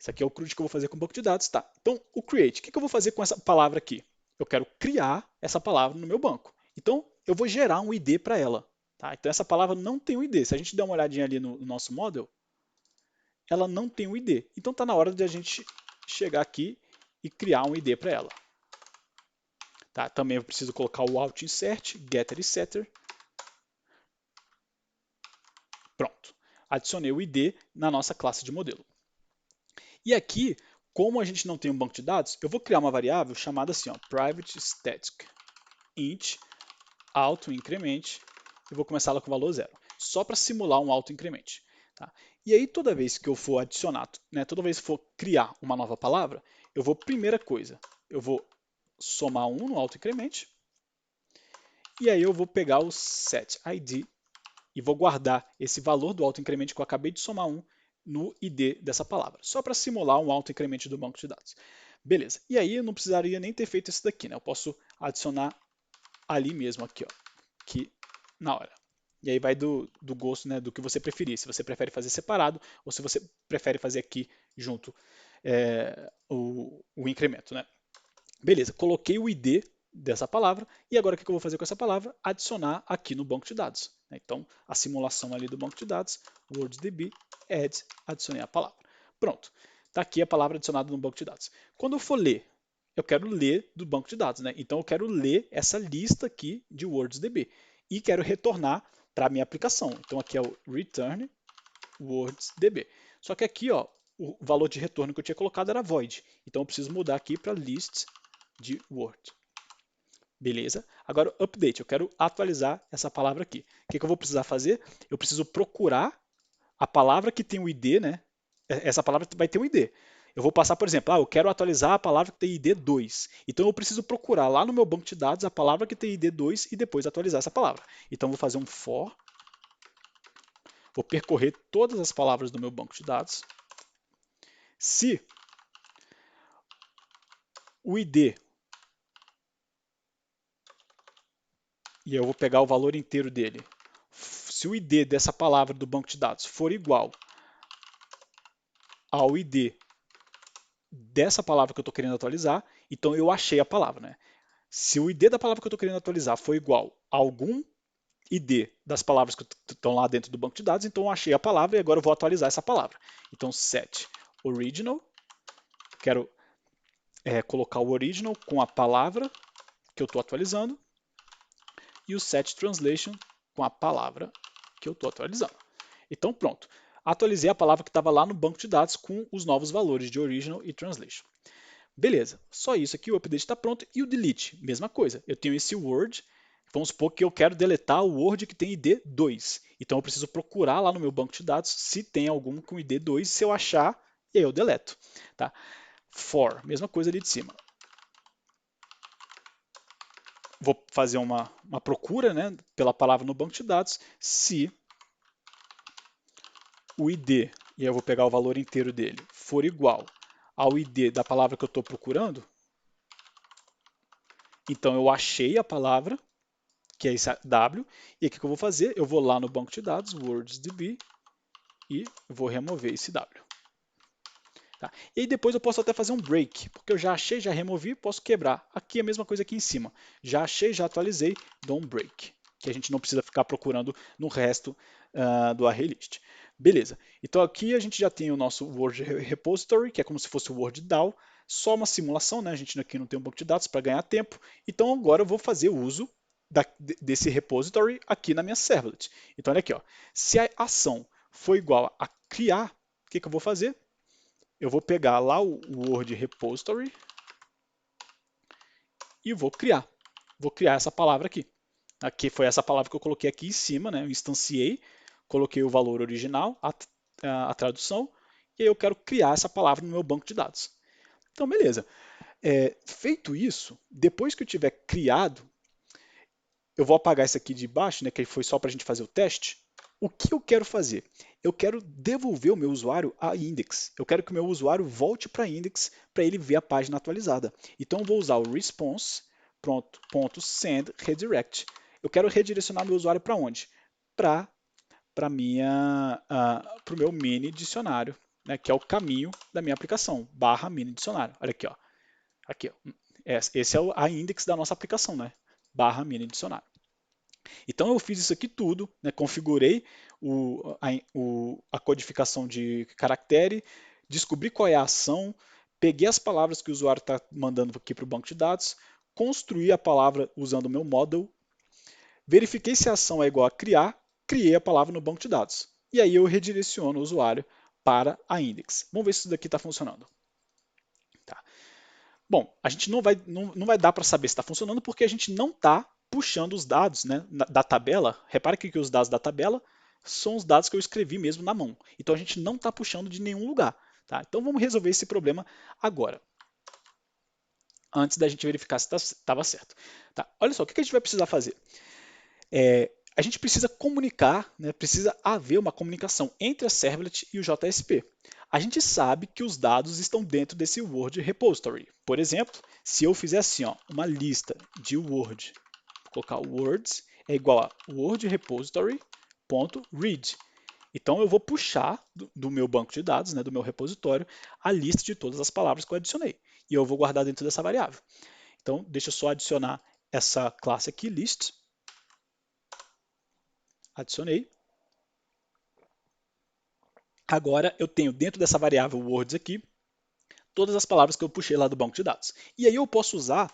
Isso aqui é o CRUD que eu vou fazer com o banco de dados. Tá. Então o create, o que eu vou fazer com essa palavra aqui? Eu quero criar essa palavra no meu banco. Então eu vou gerar um ID para ela. Tá? Então essa palavra não tem um ID. Se a gente der uma olhadinha ali no nosso model, ela não tem um ID. Então está na hora de a gente chegar aqui e criar um ID para ela. Tá? Também eu preciso colocar o out insert, getter e setter. Pronto. Adicionei o ID na nossa classe de modelo. E aqui, como a gente não tem um banco de dados, eu vou criar uma variável chamada assim, ó, private static int auto-increment. Eu vou começar ela com valor 0, só para simular um auto-increment. Tá? E aí, toda vez que eu for adicionar, né, toda vez que for criar uma nova palavra, eu vou, primeira coisa, eu vou somar 1 no auto-increment, e aí eu vou pegar o setID e vou guardar esse valor do auto-increment que eu acabei de somar 1 no ID dessa palavra, só para simular um auto-increment do banco de dados. Beleza, e aí eu não precisaria nem ter feito isso daqui, né? Eu posso adicionar ali mesmo, aqui, ó, aqui na hora. E aí vai do gosto, né, do que você preferir, se você prefere fazer separado ou se você prefere fazer aqui junto o incremento. Né? Beleza, coloquei o ID dessa palavra e agora o que eu vou fazer com essa palavra? Adicionar aqui no banco de dados. Então, a simulação ali do banco de dados, wordsDB, add, adicionei a palavra. Pronto, está aqui a palavra adicionada no banco de dados. Quando eu for ler, eu quero ler do banco de dados, né? Então eu quero ler essa lista aqui de wordsDB e quero retornar para a minha aplicação. Então aqui é o return wordsDB. Só que aqui, ó, o valor de retorno que eu tinha colocado era void. Então eu preciso mudar aqui para list de Word. Beleza? Agora, update. Eu quero atualizar essa palavra aqui. O que eu vou precisar fazer? Eu preciso procurar a palavra que tem o ID, né? Essa palavra vai ter um ID. Eu vou passar, por exemplo, eu quero atualizar a palavra que tem ID 2. Então eu preciso procurar lá no meu banco de dados a palavra que tem ID 2 e depois atualizar essa palavra. Então eu vou fazer um for. Vou percorrer todas as palavras do meu banco de dados. Se o ID, e eu vou pegar o valor inteiro dele, se o ID dessa palavra do banco de dados for igual ao ID dessa palavra que eu estou querendo atualizar, então eu achei a palavra. Né? Se o ID da palavra que eu estou querendo atualizar for igual a algum ID das palavras que estão lá dentro do banco de dados, então eu achei a palavra e agora eu vou atualizar essa palavra. Então set original, quero colocar o original com a palavra que eu estou atualizando e o set translation com a palavra que eu estou atualizando. Então pronto, atualizei a palavra que estava lá no banco de dados com os novos valores de original e translation. Beleza, só isso aqui, o update está pronto. E o delete, mesma coisa. Eu tenho esse word, vamos supor que eu quero deletar o word que tem ID 2. Então eu preciso procurar lá no meu banco de dados se tem algum com ID 2. Se eu achar, e aí eu deleto. Tá? For, mesma coisa ali de cima. Vou fazer uma procura, né, pela palavra no banco de dados. Se o ID, e eu vou pegar o valor inteiro dele, for igual ao ID da palavra que eu estou procurando. Então eu achei a palavra, que é esse W, e o que eu vou fazer? Eu vou lá no banco de dados, wordsDB, e vou remover esse W. Tá? E aí depois eu posso até fazer um break, porque eu já achei, já removi, posso quebrar. Aqui é a mesma coisa aqui em cima. Já achei, já atualizei, dou um break, que a gente não precisa ficar procurando no resto do ArrayList. Beleza, então aqui a gente já tem o nosso Word Repository, que é como se fosse o Word DAO, só uma simulação, né? A gente aqui não tem um banco de dados para ganhar tempo, então agora eu vou fazer uso desse repository aqui na minha servlet. Então olha aqui, ó. Se a ação for igual a criar, o que eu vou fazer? Eu vou pegar lá o Word Repository e vou criar. Vou criar essa palavra aqui. Aqui foi essa palavra que eu coloquei aqui em cima, né? Eu instanciei, coloquei o valor original, a tradução, e aí eu quero criar essa palavra no meu banco de dados. Então, beleza. Feito isso, depois que eu tiver criado, eu vou apagar isso aqui de baixo, né, que foi só para a gente fazer o teste. O que eu quero fazer? Eu quero devolver o meu usuário a index. Eu quero que o meu usuário volte para index para ele ver a página atualizada. Então eu vou usar o response.send redirect. Eu quero redirecionar meu usuário para onde? Para o meu mini dicionário, né, que é o caminho da minha aplicação, /mini dicionário. Olha aqui, ó. Aqui, ó. Esse é a index da nossa aplicação, né? /mini dicionário. Então eu fiz isso aqui tudo, né? Configurei a codificação de caractere, descobri qual é a ação, peguei as palavras que o usuário está mandando aqui para o banco de dados, construí a palavra usando o meu model, verifiquei se a ação é igual a criar, criei a palavra no banco de dados. E aí eu redireciono o usuário para a index. Vamos ver se isso daqui está funcionando. Tá. Bom, a gente não vai dar para saber se está funcionando porque a gente não está puxando os dados, né, da tabela. Repare que os dados da tabela são os dados que eu escrevi mesmo na mão. Então a gente não está puxando de nenhum lugar. Tá? Então vamos resolver esse problema agora, antes da gente verificar se estava certo. Tá? Olha só, o que a gente vai precisar fazer? A gente precisa comunicar, né, precisa haver uma comunicação entre a servlet e o JSP. A gente sabe que os dados estão dentro desse Word Repository. Por exemplo, se eu fizer assim, ó, uma lista de Word, vou colocar words, é igual a Word Repository.read. Então eu vou puxar do meu banco de dados, né, do meu repositório, a lista de todas as palavras que eu adicionei. E eu vou guardar dentro dessa variável. Então deixa eu só adicionar essa classe aqui, list. Adicionei. Agora eu tenho dentro dessa variável words aqui todas as palavras que eu puxei lá do banco de dados. E aí eu posso usar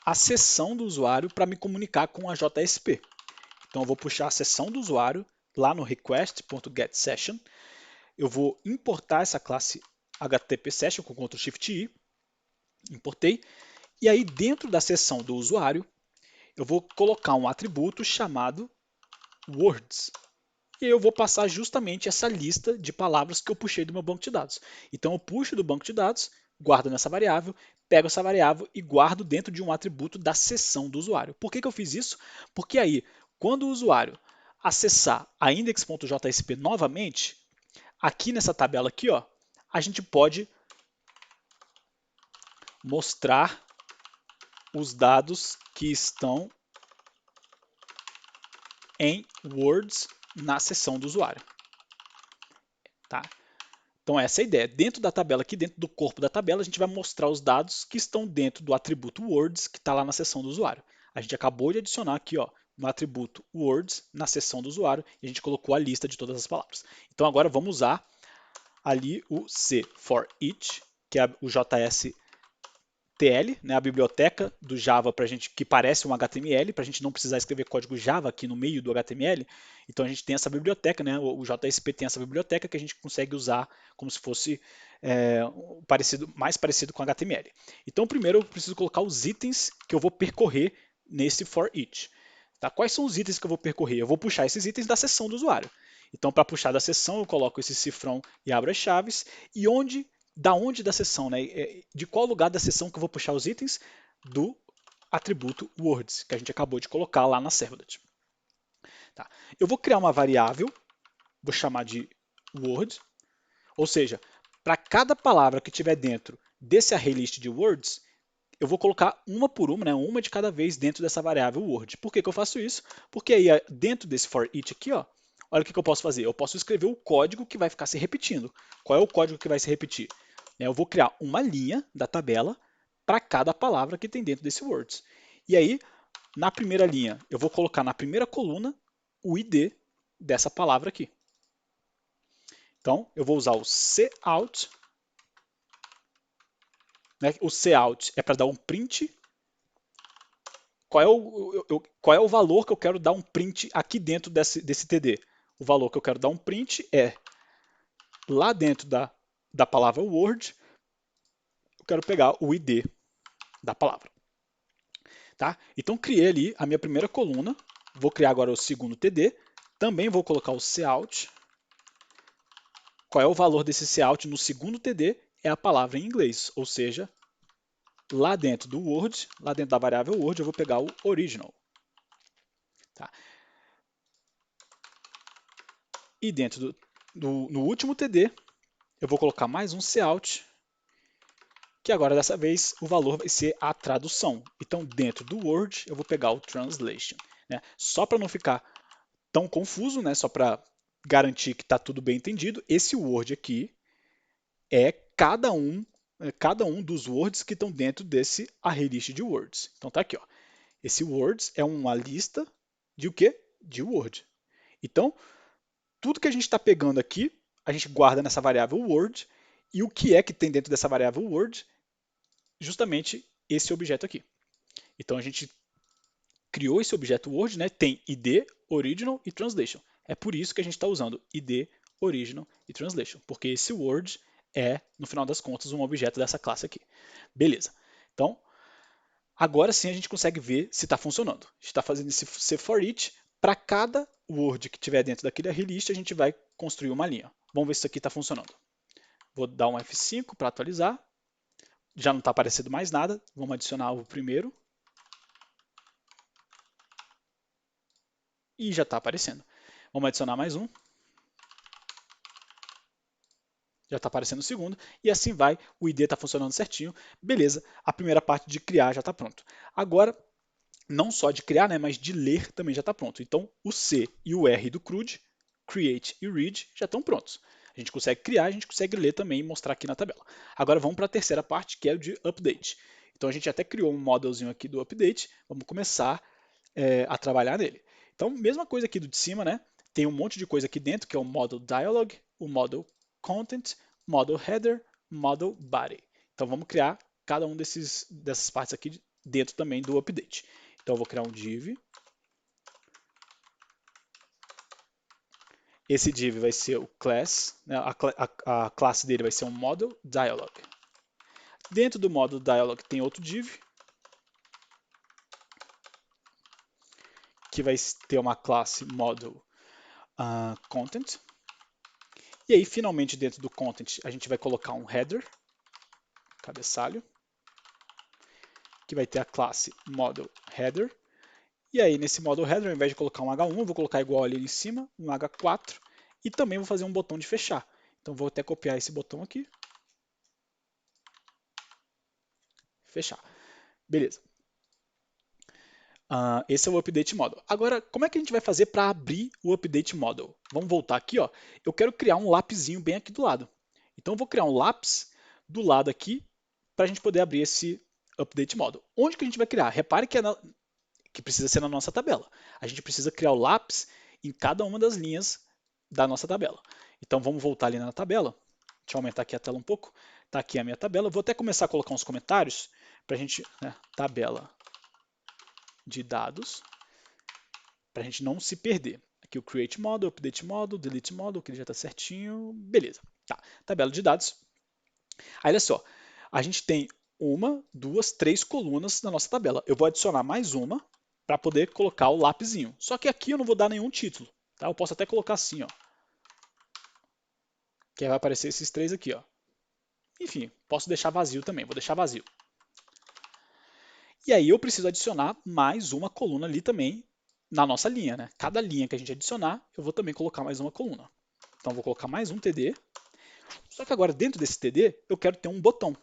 a seção do usuário para me comunicar com a JSP. Então eu vou puxar a seção do usuário lá no request.getSession. Eu vou importar essa classe HTTP-Session com Ctrl+Shift-I. Importei. E aí dentro da seção do usuário, eu vou colocar um atributo chamado words. E eu vou passar justamente essa lista de palavras que eu puxei do meu banco de dados. Então eu puxo do banco de dados, guardo nessa variável, pego essa variável e guardo dentro de um atributo da seção do usuário. Por que eu fiz isso? Porque aí, quando o usuário acessar a index.jsp novamente, aqui nessa tabela aqui, ó, a gente pode mostrar os dados que estão em words na seção do usuário. Tá? Então essa é a ideia. Dentro da tabela, aqui dentro do corpo da tabela, a gente vai mostrar os dados que estão dentro do atributo words, que está lá na seção do usuário. A gente acabou de adicionar aqui, ó, no atributo words, na seção do usuário, e a gente colocou a lista de todas as palavras. Então agora vamos usar ali o C for each, que é o JS TL, né, a biblioteca do Java pra gente, que parece um HTML, para a gente não precisar escrever código Java aqui no meio do HTML. Então a gente tem essa biblioteca, né, o JSP tem essa biblioteca que a gente consegue usar como se fosse mais parecido com HTML. Então primeiro eu preciso colocar os itens que eu vou percorrer nesse for each. Tá? Quais são os itens que eu vou percorrer? Eu vou puxar esses itens da seção do usuário. Então para puxar da seção eu coloco esse cifrão e abro as chaves, e da onde da seção, né? De qual lugar da seção que eu vou puxar os itens? Do atributo words, que a gente acabou de colocar lá na servlet. Tá. Eu vou criar uma variável, vou chamar de word, ou seja, para cada palavra que tiver dentro desse ArrayList de words, eu vou colocar uma por uma, né, uma de cada vez dentro dessa variável word. Por que eu faço isso? Porque aí dentro desse for each aqui, ó, olha o que eu posso fazer. Eu posso escrever o código que vai ficar se repetindo. Qual é o código que vai se repetir? Eu vou criar uma linha da tabela para cada palavra que tem dentro desse words. E aí, na primeira linha, eu vou colocar na primeira coluna o ID dessa palavra aqui. Então, eu vou usar o cout. Né? O cout é para dar um print. Qual é o valor que eu quero dar um print aqui dentro desse TD? O valor que eu quero dar um print é lá dentro da palavra word, eu quero pegar o ID da palavra. Tá? Então, criei ali a minha primeira coluna. Vou criar agora o segundo TD. Também vou colocar o cout. Qual é o valor desse cout no segundo TD? É a palavra em inglês, ou seja, lá dentro do Word, lá dentro da variável Word, eu vou pegar o original. Tá? E dentro no último TD, eu vou colocar mais um cout, que agora dessa vez o valor vai ser a tradução. Então, dentro do Word, eu vou pegar o translation. Né? Só para não ficar tão confuso, né? Só para garantir que está tudo bem entendido, esse Word aqui é cada um dos words que estão dentro desse ArrayList de words. Então tá aqui, ó. Esse words é uma lista de o quê? De word. Então, tudo que a gente está pegando aqui, a gente guarda nessa variável word, e o que é que tem dentro dessa variável word? Justamente esse objeto aqui. Então a gente criou esse objeto word, né? Tem id, original e translation. É por isso que a gente está usando id, original e translation, porque esse word é, no final das contas, um objeto dessa classe aqui. Beleza. Então, agora sim a gente consegue ver se está funcionando. A gente está fazendo esse for each. Para cada word que tiver dentro daquele ArrayList, a gente vai construir uma linha. Vamos ver se isso aqui está funcionando. Vou dar um F5 para atualizar. Já não está aparecendo mais nada. Vamos adicionar o primeiro. E já está aparecendo. Vamos adicionar mais um. Já está aparecendo o segundo. E assim vai. O ID está funcionando certinho. Beleza. A primeira parte de criar já está pronto. Agora, não só de criar, né, mas de ler também já está pronto. Então, o C e o R do CRUD, Create e Read, já estão prontos. A gente consegue criar, a gente consegue ler também e mostrar aqui na tabela. Agora vamos para a terceira parte, que é o de Update. Então a gente até criou um modelzinho aqui do Update, vamos começar a trabalhar nele. Então, mesma coisa aqui do de cima, né? Tem um monte de coisa aqui dentro, que é o Model Dialog, o Model Content, Model Header, Model Body. Então vamos criar cada um dessas partes aqui dentro também do Update. Então eu vou criar um div. Esse div vai ser o class, né? A classe dele vai ser um model dialog. Dentro do model dialog tem outro div, que vai ter uma classe model content. E aí, finalmente, dentro do content, a gente vai colocar um header, cabeçalho, que vai ter a classe model header. E aí, nesse model header, ao invés de colocar um H1, eu vou colocar igual ali em cima, um H4, e também vou fazer um botão de fechar. Então, vou até copiar esse botão aqui. Fechar. Beleza. Esse é o Update Model. Agora, como é que a gente vai fazer para abrir o Update Model? Vamos voltar aqui. Ó. Eu quero criar um lapisinho bem aqui do lado. Então, eu vou criar um lápis do lado aqui para a gente poder abrir esse Update Model. Onde que a gente vai criar? Repare que precisa ser na nossa tabela. A gente precisa criar o lápis em cada uma das linhas da nossa tabela. Então, vamos voltar ali na tabela. Deixa eu aumentar aqui a tela um pouco. Está aqui a minha tabela. Eu vou até começar a colocar uns comentários para a gente... tabela de dados, para a gente não se perder. Aqui o Create Model, Update Model, Delete Model, que ele já está certinho. Beleza. Tá. Tabela de dados. Aí, olha só. A gente tem uma, duas, três colunas na nossa tabela. Eu vou adicionar mais uma para poder colocar o lapisinho. Só que aqui eu não vou dar nenhum título. Tá? Eu posso até colocar assim, ó. Que vai aparecer esses três aqui, ó. Enfim, posso deixar vazio também. Vou deixar vazio. E aí eu preciso adicionar mais uma coluna ali também na nossa linha, né? Cada linha que a gente adicionar, eu vou também colocar mais uma coluna. Então vou colocar mais um TD. Só que agora, dentro desse TD, eu quero ter um botão.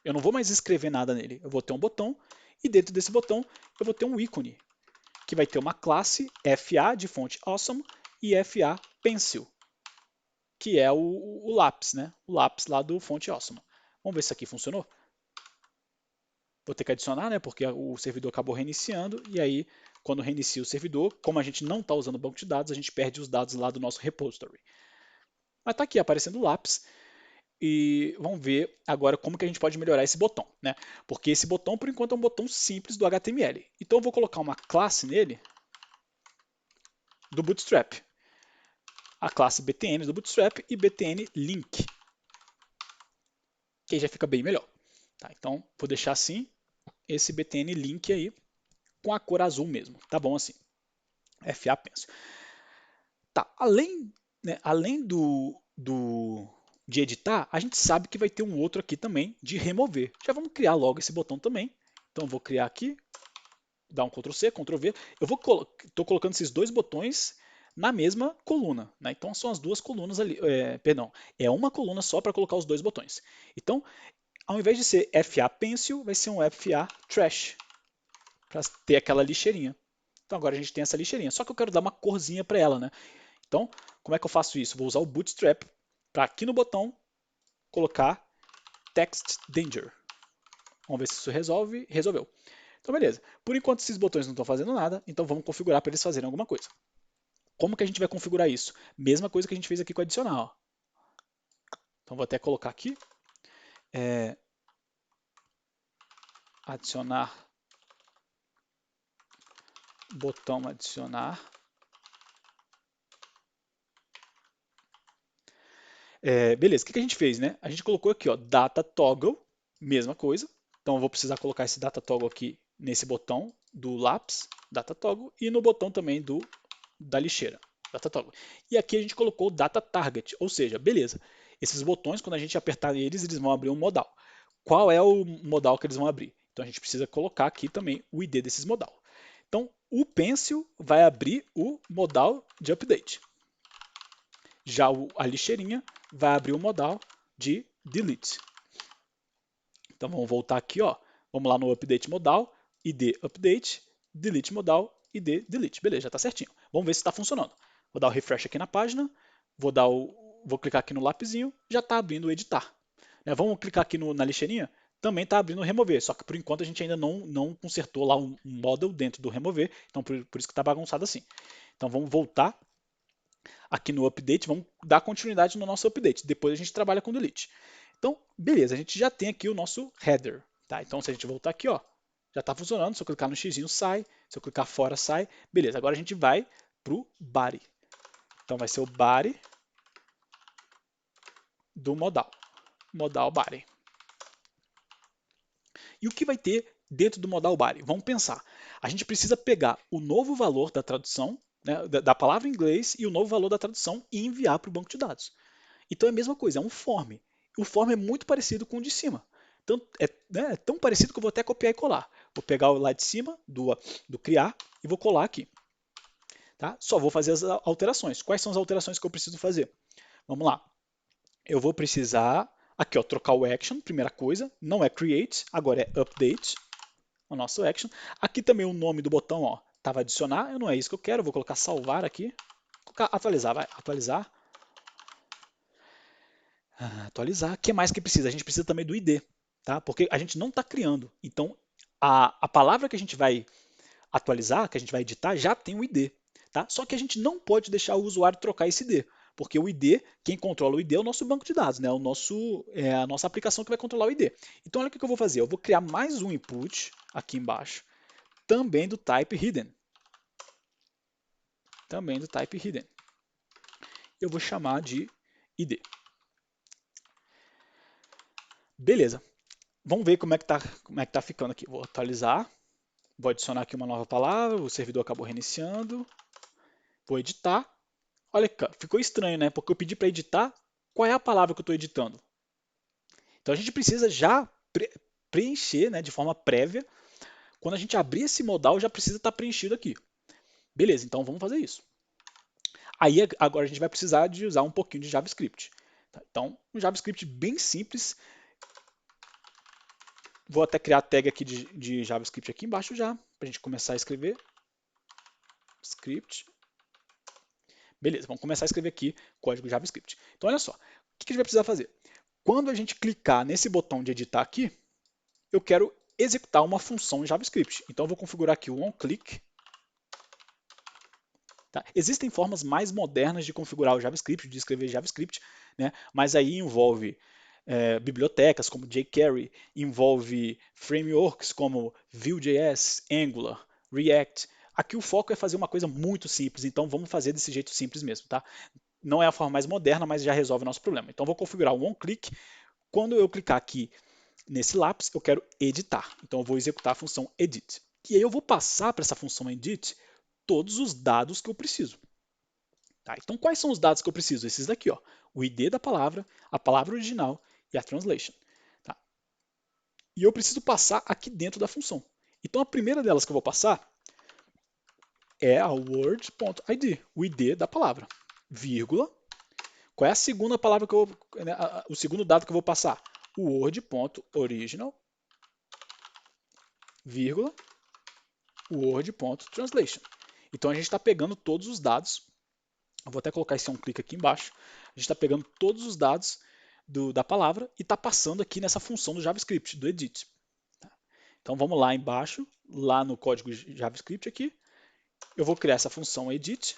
Eu não vou mais escrever nada nele. Eu vou ter um botão, e dentro desse botão, eu vou ter um ícone, que vai ter uma classe FA de fonte Awesome e FA Pencil, que é o lápis, né? O lápis lá do fonte Awesome. Vamos ver se aqui funcionou. Vou ter que adicionar, né? Porque o servidor acabou reiniciando, e aí, quando reinicia o servidor, como a gente não está usando o banco de dados, a gente perde os dados lá do nosso repository. Mas está aqui aparecendo o lápis. E vamos ver agora como que a gente pode melhorar esse botão, né? Porque esse botão, por enquanto, é um botão simples do HTML. Então eu vou colocar uma classe nele do Bootstrap. A classe btn do Bootstrap e btn link, que aí já fica bem melhor. Tá, então vou deixar assim, esse btn link aí, com a cor azul mesmo. Tá bom assim. FA penso. Tá, além de editar, a gente sabe que vai ter um outro aqui também de remover. Já vamos criar logo esse botão também. Então vou criar aqui, dar um Ctrl C, Ctrl V. Eu estou colocando esses dois botões na mesma coluna, né? Então são as duas colunas ali, perdão, é uma coluna só para colocar os dois botões. Então, ao invés de ser FA Pencil, vai ser um FA Trash, para ter aquela lixeirinha. Então agora a gente tem essa lixeirinha, só que eu quero dar uma corzinha para ela, né? Então, como é que eu faço isso? Vou usar o Bootstrap para aqui no botão colocar Text Danger. Vamos ver se isso resolve. Resolveu. Então, beleza. Por enquanto, esses botões não estão fazendo nada, então vamos configurar para eles fazerem alguma coisa. Como que a gente vai configurar isso? Mesma coisa que a gente fez aqui com o adicional. Então, vou até colocar aqui. Adicionar. Botão adicionar. Beleza, o que a gente fez, né? A gente colocou aqui, ó, data toggle, mesma coisa. Então, eu vou precisar colocar esse data toggle aqui nesse botão do lápis, data toggle, e no botão também da lixeira, data toggle. E aqui a gente colocou data target, ou seja, beleza, esses botões, quando a gente apertar eles vão abrir um modal. Qual é o modal que eles vão abrir? Então, a gente precisa colocar aqui também o ID desses modal. Então, o Pencil vai abrir o modal de update. Já a lixeirinha vai abrir o modal de delete. Então vamos voltar aqui, ó. Vamos lá no update modal, id update, delete modal, id delete. Beleza, já está certinho. Vamos ver se está funcionando. Vou dar o refresh aqui na página, vou clicar aqui no lapisinho, já está abrindo o editar. Vamos clicar aqui na lixeirinha, também está abrindo o remover, só que por enquanto a gente ainda não consertou lá um model dentro do remover, então por isso que está bagunçado assim. Então vamos voltar aqui no update, vamos dar continuidade no nosso update. Depois a gente trabalha com delete. Então, beleza, a gente já tem aqui o nosso header. Tá? Então, se a gente voltar aqui, ó, já está funcionando. Se eu clicar no x, sai. Se eu clicar fora, sai. Beleza, agora a gente vai para o body. Então, vai ser o body do modal. Modal body. E o que vai ter dentro do modal body? Vamos pensar. A gente precisa pegar o novo valor da tradução, né, da palavra em inglês e o novo valor da tradução e enviar para o banco de dados. Então é a mesma coisa, é um form. O form é muito parecido com o de cima. Então, é tão parecido que eu vou até copiar e colar. Vou pegar o lá de cima do criar e vou colar aqui. Tá? Só vou fazer as alterações. Quais são as alterações que eu preciso fazer? Vamos lá. Eu vou precisar, aqui ó, trocar o action, primeira coisa. Não é create, agora é update, o nosso action. Aqui também o nome do botão, ó, estava adicionar, não é isso que eu quero, vou colocar salvar aqui. Vou colocar atualizar, vai, atualizar. Atualizar. O que mais que precisa? A gente precisa também do ID, tá? Porque a gente não está criando. Então, a palavra que a gente vai atualizar, que a gente vai editar, já tem o ID. Tá? Só que a gente não pode deixar o usuário trocar esse ID. Porque o ID, quem controla o ID é o nosso banco de dados, né? A nossa aplicação que vai controlar o ID. Então, olha o que eu vou fazer. Eu vou criar mais um input aqui embaixo, também do type hidden. Também do type hidden. Eu vou chamar de ID. Beleza. Vamos ver como é que tá ficando aqui. Vou atualizar. Vou adicionar aqui uma nova palavra. O servidor acabou reiniciando. Vou editar. Olha, ficou estranho, né? Porque eu pedi para editar. Qual é a palavra que eu estou editando? Então a gente precisa já preencher, né, de forma prévia. Quando a gente abrir esse modal, já precisa estar preenchido aqui. Beleza, então vamos fazer isso. Aí agora a gente vai precisar de usar um pouquinho de JavaScript. Tá? Então, um JavaScript bem simples. Vou até criar a tag aqui de JavaScript aqui embaixo já, para a gente começar a escrever. Script. Beleza, vamos começar a escrever aqui código JavaScript. Então, olha só, o que a gente vai precisar fazer? Quando a gente clicar nesse botão de editar aqui, eu quero executar uma função em JavaScript. Então, eu vou configurar aqui o onClick. Tá? Existem formas mais modernas de configurar o JavaScript, de escrever JavaScript, né? Mas aí envolve bibliotecas como jQuery, envolve frameworks como Vue.js, Angular, React. Aqui o foco é fazer uma coisa muito simples, então vamos fazer desse jeito simples mesmo, tá? Não é a forma mais moderna, mas já resolve o nosso problema. Então vou configurar o onClick. Quando eu clicar aqui nesse lápis, eu quero editar. Então eu vou executar a função edit. E aí eu vou passar para essa função edit todos os dados que eu preciso. Tá? Então quais são os dados que eu preciso? Esses daqui, ó. O ID da palavra, a palavra original e a translation. Tá? E eu preciso passar aqui dentro da função. Então a primeira delas que eu vou passar é a word.id, o ID da palavra, vírgula. Qual é a segunda palavra que eu o segundo dado que eu vou passar? O word.original, vírgula, word.translation. Então a gente está pegando todos os dados. Eu vou até colocar esse onClick aqui embaixo. A gente está pegando todos os dados da palavra e está passando aqui nessa função do JavaScript, do edit. Tá? Então vamos lá embaixo, lá no código JavaScript aqui. Eu vou criar essa função edit.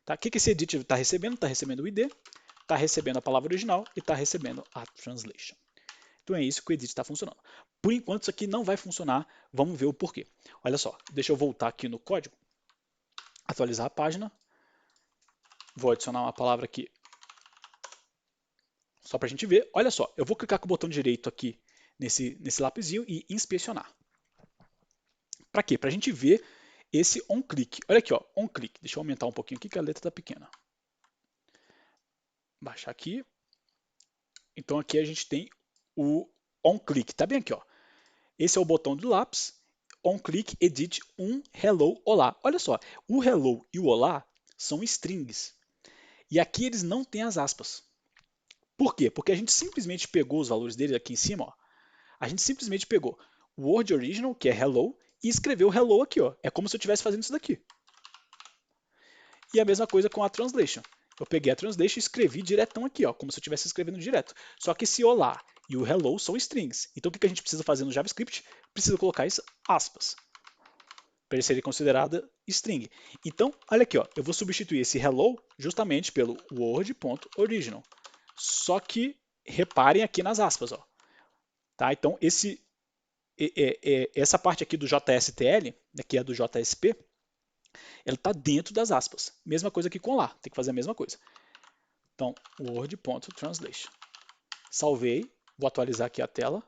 Tá? O que esse edit está recebendo? Está recebendo o ID, está recebendo a palavra original e está recebendo a translation. Então é isso que o edit está funcionando. Por enquanto isso aqui não vai funcionar, vamos ver o porquê. Olha só, deixa eu voltar aqui no código, atualizar a página, vou adicionar uma palavra aqui só para a gente ver. Olha só, eu vou clicar com o botão direito aqui nesse lapisinho e inspecionar. Para quê? Para a gente ver esse onClick. Olha aqui, ó, onClick. Deixa eu aumentar um pouquinho aqui que a letra está pequena. Baixar aqui. Então aqui a gente tem o onClick. Tá bem aqui, ó. Esse é o botão do lápis. OnClick Edit hello, olá. Olha só, o hello e o olá são strings. E aqui eles não têm as aspas. Por quê? Porque a gente simplesmente pegou os valores deles aqui em cima, ó. A gente simplesmente pegou o word original, que é hello, e escreveu hello aqui, ó. É como se eu estivesse fazendo isso daqui. E a mesma coisa com a translation. Eu peguei a translation e escrevi diretão aqui, ó, como se eu estivesse escrevendo direto. Só que esse olá e o hello são strings. Então o que a gente precisa fazer no JavaScript? Precisa colocar as aspas para ele ser considerada string. Então, olha aqui, ó, eu vou substituir esse hello justamente pelo word.original. Só que reparem aqui nas aspas, ó. Tá? Então, essa parte aqui do JSTL, que é do JSP, ela está dentro das aspas. Mesma coisa aqui com lá, tem que fazer a mesma coisa. Então, word.translation. Salvei, vou atualizar aqui a tela.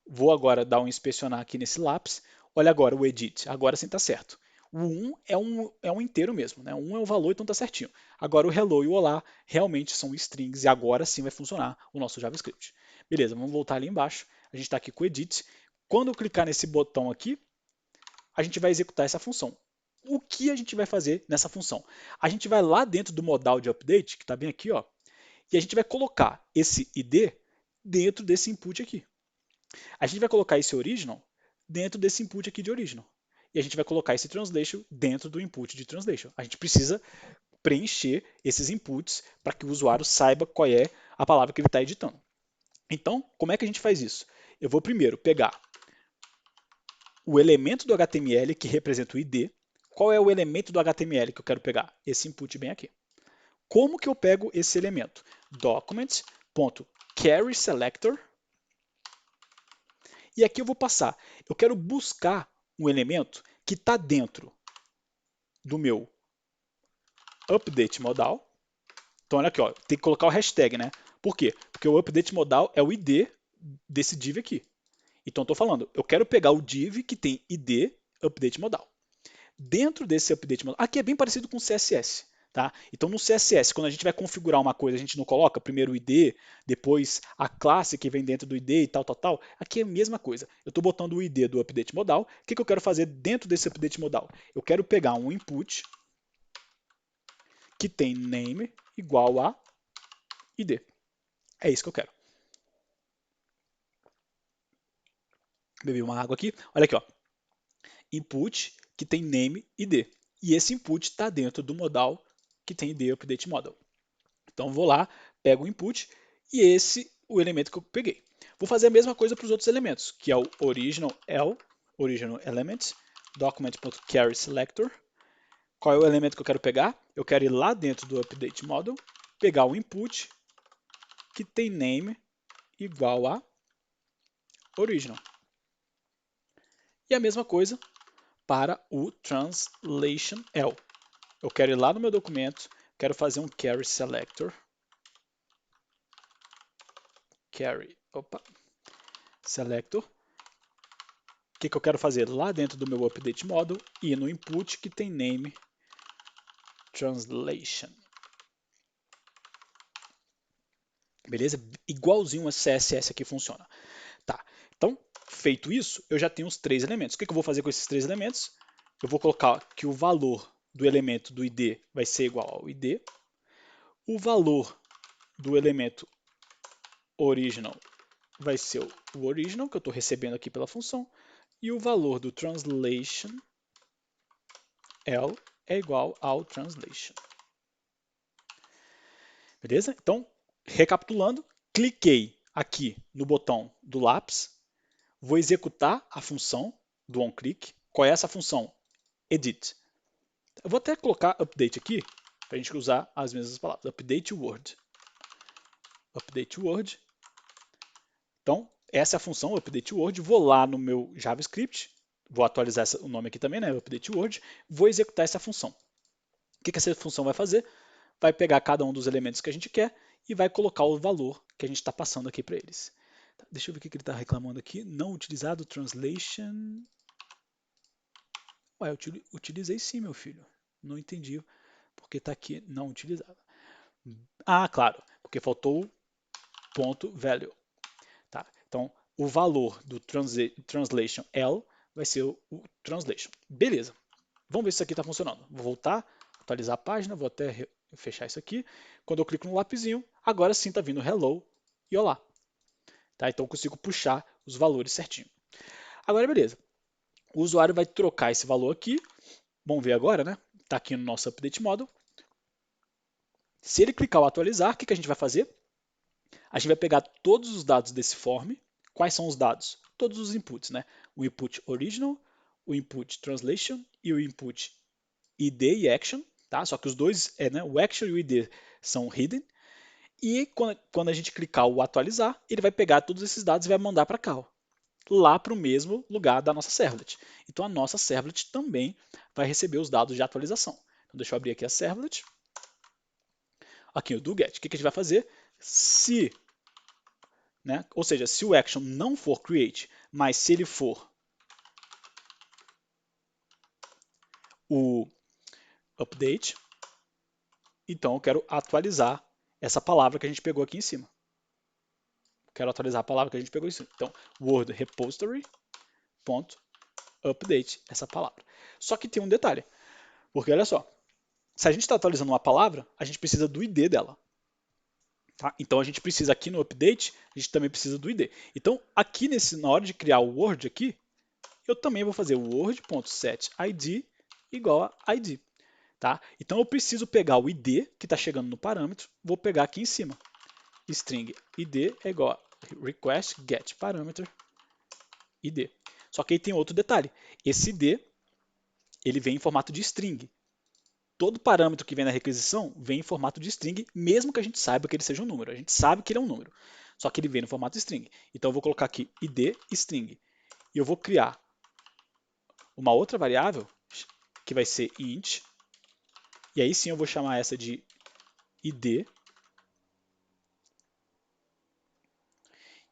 Vou agora dar um inspecionar aqui nesse lápis. Olha agora o edit, agora sim está certo. O 1 é um inteiro mesmo, né? 1 é o valor, então está certinho. Agora o hello e o olá realmente são strings e agora sim vai funcionar o nosso JavaScript. Beleza, vamos voltar ali embaixo. A gente está aqui com o edit. Quando eu clicar nesse botão aqui, a gente vai executar essa função. O que a gente vai fazer nessa função? A gente vai lá dentro do modal de update, que está bem aqui, ó, e a gente vai colocar esse ID dentro desse input aqui. A gente vai colocar esse original dentro desse input aqui de original. E a gente vai colocar esse translation dentro do input de translation. A gente precisa preencher esses inputs para que o usuário saiba qual é a palavra que ele está editando. Então, como é que a gente faz isso? Eu vou primeiro pegar o elemento do HTML que representa o ID. Qual é o elemento do HTML que eu quero pegar? Esse input bem aqui. Como que eu pego esse elemento? Document.carrySelector. E aqui eu vou passar. Eu quero buscar um elemento que está dentro do meu update modal. Então, olha aqui, ó, tem que colocar o hashtag, né? Por quê? Porque o update modal é o ID desse div aqui. Então, estou falando, eu quero pegar o div que tem ID update modal. Dentro desse update modal, aqui é bem parecido com o CSS. Tá? Então, no CSS, quando a gente vai configurar uma coisa, a gente não coloca primeiro o ID, depois a classe que vem dentro do ID e tal, tal, tal. Aqui é a mesma coisa. Eu estou botando o ID do update modal. O que eu quero fazer dentro desse update modal? Eu quero pegar um input que tem name igual a ID. É isso que eu quero. Bebi uma água aqui. Olha aqui, ó. Input que tem name ID. E esse input está dentro do modal que tem ID update model. Então vou lá, pego o input e esse o elemento que eu peguei. Vou fazer a mesma coisa para os outros elementos, que é o original element, document.carrySelector. Qual é o elemento que eu quero pegar? Eu quero ir lá dentro do update model, pegar o input que tem name igual a original. E a mesma coisa para o translation L. Eu quero ir lá no meu documento, quero fazer um carry selector. Selector. O que eu quero fazer? Lá dentro do meu update model e no input que tem name translation. Beleza? Igualzinho a CSS aqui funciona. Tá. Então, feito isso, eu já tenho os três elementos. O que eu vou fazer com esses três elementos? Eu vou colocar que o valor do elemento do ID vai ser igual ao ID. O valor do elemento original vai ser o original, que eu estou recebendo aqui pela função. E o valor do translation L é igual ao translation. Beleza? Então, recapitulando, cliquei aqui no botão do lápis, vou executar a função do onClick. Qual é essa função? Edit. Eu vou até colocar update aqui, para a gente usar as mesmas palavras. Update word. Update word. Então, essa é a função update word. Vou lá no meu JavaScript, vou atualizar o nome aqui também, né? Update word. Vou executar essa função. O que essa função vai fazer? Vai pegar cada um dos elementos que a gente quer e vai colocar o valor que a gente está passando aqui para eles. Tá, deixa eu ver o que ele está reclamando aqui. Não utilizado translation. Ué, eu utilizei sim, meu filho. Não entendi porque está aqui não utilizado. Ah, claro, porque faltou o ponto value. Tá? Então, o valor do translation L vai ser o translation. Beleza. Vamos ver se isso aqui está funcionando. Vou voltar, atualizar a página, vou até fechar isso aqui. Quando eu clico no lapisinho, agora sim está vindo hello e olá. Tá? Então eu consigo puxar os valores certinho. Agora, beleza. O usuário vai trocar esse valor aqui. Vamos ver agora, né? Está aqui no nosso update model. Se ele clicar o atualizar, o que a gente vai fazer? A gente vai pegar todos os dados desse form. Quais são os dados? Todos os inputs, né? O input original, o input translation e o input ID e action, tá? Só que os dois, né? O action e o ID são hidden. E quando a gente clicar o atualizar, ele vai pegar todos esses dados e vai mandar para cá, ó, lá para o mesmo lugar da nossa servlet. Então a nossa servlet também vai receber os dados de atualização. Então deixa eu abrir aqui a servlet. Aqui o do get. O que a gente vai fazer? Se, né, ou seja, se o action não for create, mas se ele for o update, então eu quero atualizar essa palavra que a gente pegou aqui em cima. Quero atualizar a palavra que a gente pegou em cima. Então, word repository update essa palavra. Só que tem um detalhe, porque olha só, se a gente está atualizando uma palavra, a gente precisa do ID dela. Tá? Então a gente precisa aqui no update, a gente também precisa do ID. Então aqui na hora de criar o Word aqui, eu também vou fazer o word.setID igual a ID. Tá? Então eu preciso pegar o ID que está chegando no parâmetro, vou pegar aqui em cima. String ID é igual a request get parameter ID. Só que aí tem outro detalhe. Esse ID ele vem em formato de string. Todo parâmetro que vem na requisição vem em formato de string, mesmo que a gente saiba que ele seja um número. A gente sabe que ele é um número, só que ele vem no formato de string. Então eu vou colocar aqui id string. E eu vou criar uma outra variável, que vai ser int. E aí sim eu vou chamar essa de id.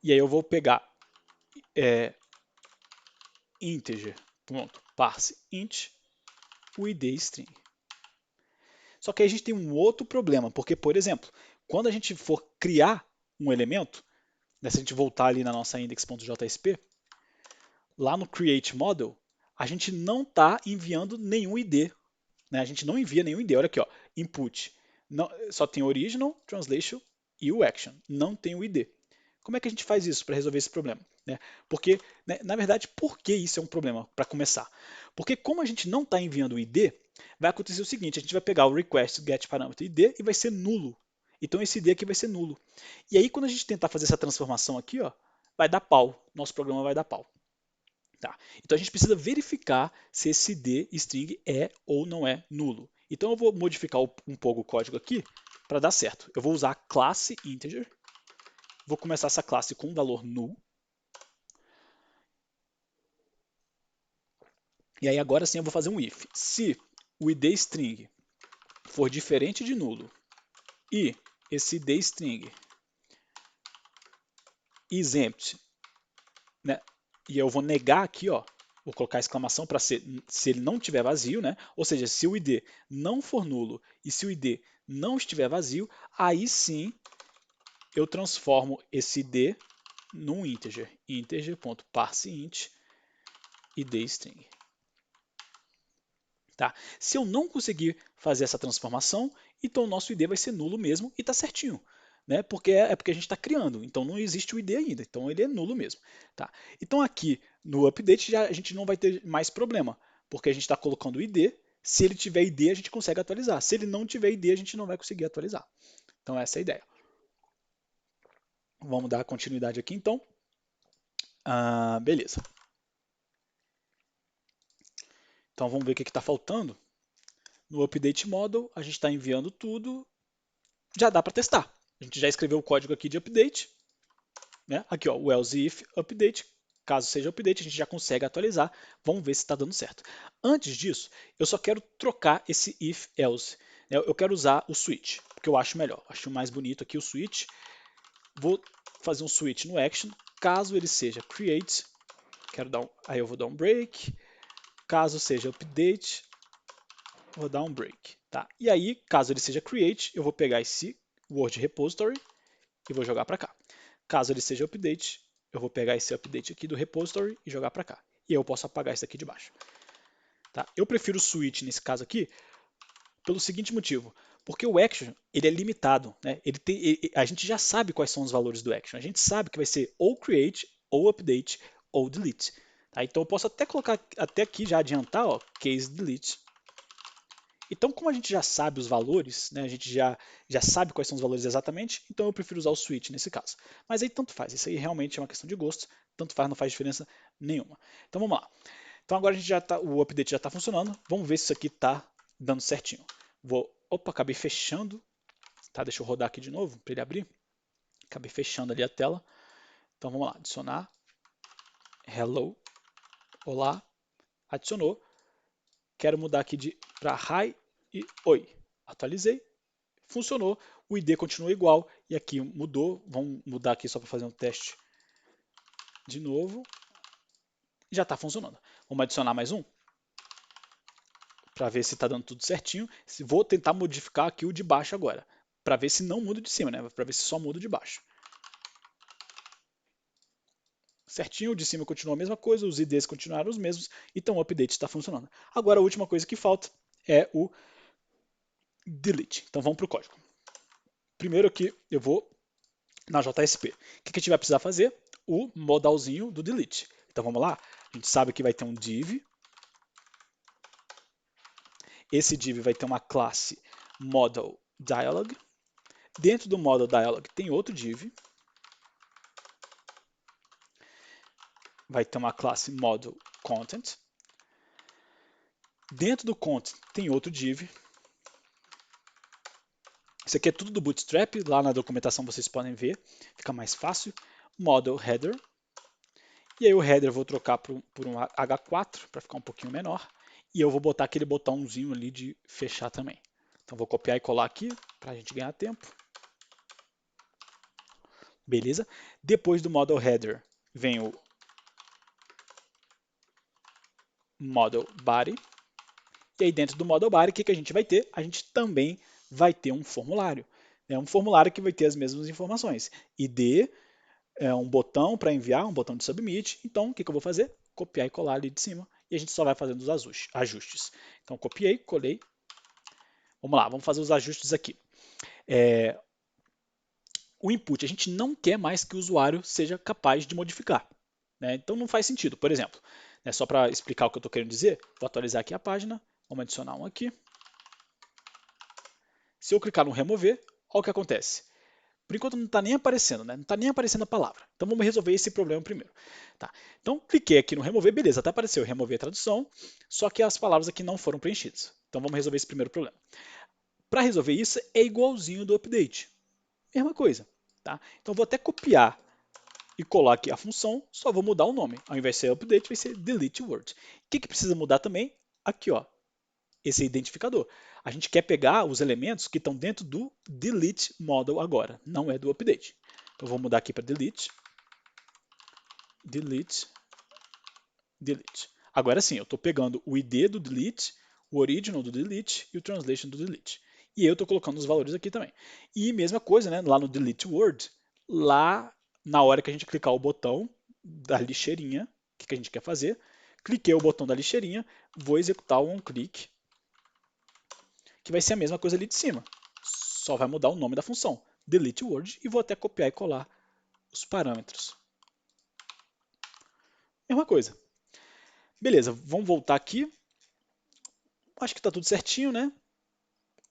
E aí eu vou pegar integer.parseInt o id string. Só que aí a gente tem um outro problema, porque, por exemplo, quando a gente for criar um elemento, né, se a gente voltar ali na nossa index.jsp, lá no create model, a gente não está enviando nenhum ID. Né? A gente não envia nenhum ID. Olha aqui, ó, input Não, só tem o original, translation e o action, não tem o ID. Como é que a gente faz isso para resolver esse problema? Né? Porque, né, na verdade, por que isso é um problema para começar? Porque como a gente não está enviando o ID, vai acontecer o seguinte, a gente vai pegar o request get parameter ID e vai ser nulo. Então esse ID aqui vai ser nulo. E aí quando a gente tentar fazer essa transformação aqui, ó, vai dar pau. Nosso programa vai dar pau. Tá? Então a gente precisa verificar se esse ID string é ou não é nulo. Então eu vou modificar um pouco o código aqui para dar certo. Eu vou usar a classe integer. Vou começar essa classe com um valor null. E aí agora sim eu vou fazer um if. Se o id string for diferente de nulo e esse id string is empty, né? E eu vou negar aqui, ó, vou colocar exclamação para se ele não tiver vazio, né? Ou seja, se o id não for nulo e se o id não estiver vazio, aí sim eu transformo esse id num integer, integer.parseInt id string. Tá? Se eu não conseguir fazer essa transformação, então o nosso ID vai ser nulo mesmo e está certinho. Né? Porque é porque a gente está criando, então não existe o ID ainda, então ele é nulo mesmo. Tá? Então aqui no update a gente não vai ter mais problema, porque a gente está colocando o ID, se ele tiver ID a gente consegue atualizar, se ele não tiver ID a gente não vai conseguir atualizar. Então essa é a ideia. Vamos dar continuidade aqui então. Beleza. Então vamos ver o que está faltando. No update model a gente está enviando tudo, já dá para testar. A gente já escreveu o código aqui de update, né? Aqui ó, o else if update, caso seja update, a gente já consegue atualizar. Vamos ver se está dando certo. Antes disso, eu só quero trocar esse if else. Eu quero usar o switch, porque eu acho melhor. Acho mais bonito aqui o switch. Vou fazer um switch no action, caso ele seja create, aí eu vou dar um break. Caso seja update, vou dar um break. Tá? E aí, caso ele seja create, eu vou pegar esse Word repository e vou jogar para cá. Caso ele seja update, eu vou pegar esse update aqui do repository e jogar para cá. E eu posso apagar isso aqui de baixo. Tá? Eu prefiro o switch nesse caso aqui pelo seguinte motivo. Porque o action ele é limitado. Né? A gente já sabe quais são os valores do action. A gente sabe que vai ser ou create, ou update, ou delete. Tá? Então eu posso até colocar até aqui, já adiantar, ó, case delete. Então, como a gente já sabe os valores, né, a gente já sabe quais são os valores exatamente, então eu prefiro usar o switch nesse caso. Mas aí tanto faz, isso aí realmente é uma questão de gosto, tanto faz, não faz diferença nenhuma. Então vamos lá. Então agora a gente já tá, o update já está funcionando, vamos ver se isso aqui está dando certinho. Opa, acabei fechando, tá? Deixa eu rodar aqui de novo para ele abrir. Acabei fechando ali a tela. Então vamos lá, adicionar, hello, olá, adicionou. Quero mudar aqui para hi e oi. Atualizei, funcionou, o ID continua igual e aqui mudou. Vamos mudar aqui só para fazer um teste de novo. Já está funcionando. Vamos adicionar mais um para ver se está dando tudo certinho. Vou tentar modificar aqui o de baixo agora, para ver se não muda de cima, né? Para ver se só muda de baixo. Certinho, o de cima continua a mesma coisa, os IDs continuaram os mesmos, então o update está funcionando. Agora a última coisa que falta é o delete. Então vamos para o código. Primeiro aqui eu vou na JSP. O que a gente vai precisar fazer? O modalzinho do delete. Então vamos lá. A gente sabe que vai ter um div. Esse div vai ter uma classe model dialog. Dentro do model dialog tem outro div. Vai ter uma classe model content. Dentro do content tem outro div. Isso aqui é tudo do Bootstrap. Lá na documentação vocês podem ver. Fica mais fácil. Model header. E aí o header eu vou trocar por um H4 para ficar um pouquinho menor. E eu vou botar aquele botãozinho ali de fechar também. Então vou copiar e colar aqui para a gente ganhar tempo. Beleza? Depois do model header vem o model body. E aí dentro do model body, o que a gente vai ter? A gente também vai ter um formulário. É um formulário que vai ter as mesmas informações. ID, um botão para enviar, um botão de submit. Então o que eu vou fazer? Copiar e colar ali de cima. E a gente só vai fazendo os ajustes. Então copiei, colei. Vamos lá, vamos fazer os ajustes aqui. o input, a gente não quer mais que o usuário seja capaz de modificar, né? Então não faz sentido. Por exemplo, né, só para explicar o que eu estou querendo dizer, vou atualizar aqui a página, vamos adicionar um aqui. Se eu clicar no remover, olha o que acontece. Por enquanto não está nem aparecendo, né? Não está nem aparecendo a palavra. Então vamos resolver esse problema primeiro. Tá. Então cliquei aqui no remover, beleza, até apareceu remover a tradução, só que as palavras aqui não foram preenchidas. Então vamos resolver esse primeiro problema. Para resolver isso é igualzinho do update. Mesma coisa. Tá? Então vou até copiar e colar aqui a função, só vou mudar o nome. Ao invés de ser update, vai ser delete word. O que precisa mudar também? Aqui, ó, esse identificador. A gente quer pegar os elementos que estão dentro do delete model agora, não é do update. Então vou mudar aqui para delete, delete, delete. Agora sim, eu estou pegando o ID do delete, o original do delete e o translation do delete. E eu estou colocando os valores aqui também. E mesma coisa, né, lá no delete word, lá na hora que a gente clicar o botão da lixeirinha, o que a gente quer fazer? Cliquei o botão da lixeirinha, vou executar o onClick, que vai ser a mesma coisa ali de cima. Só vai mudar o nome da função, delete word, e vou até copiar e colar os parâmetros. Mesma coisa. Beleza, vamos voltar aqui. Acho que está tudo certinho, né?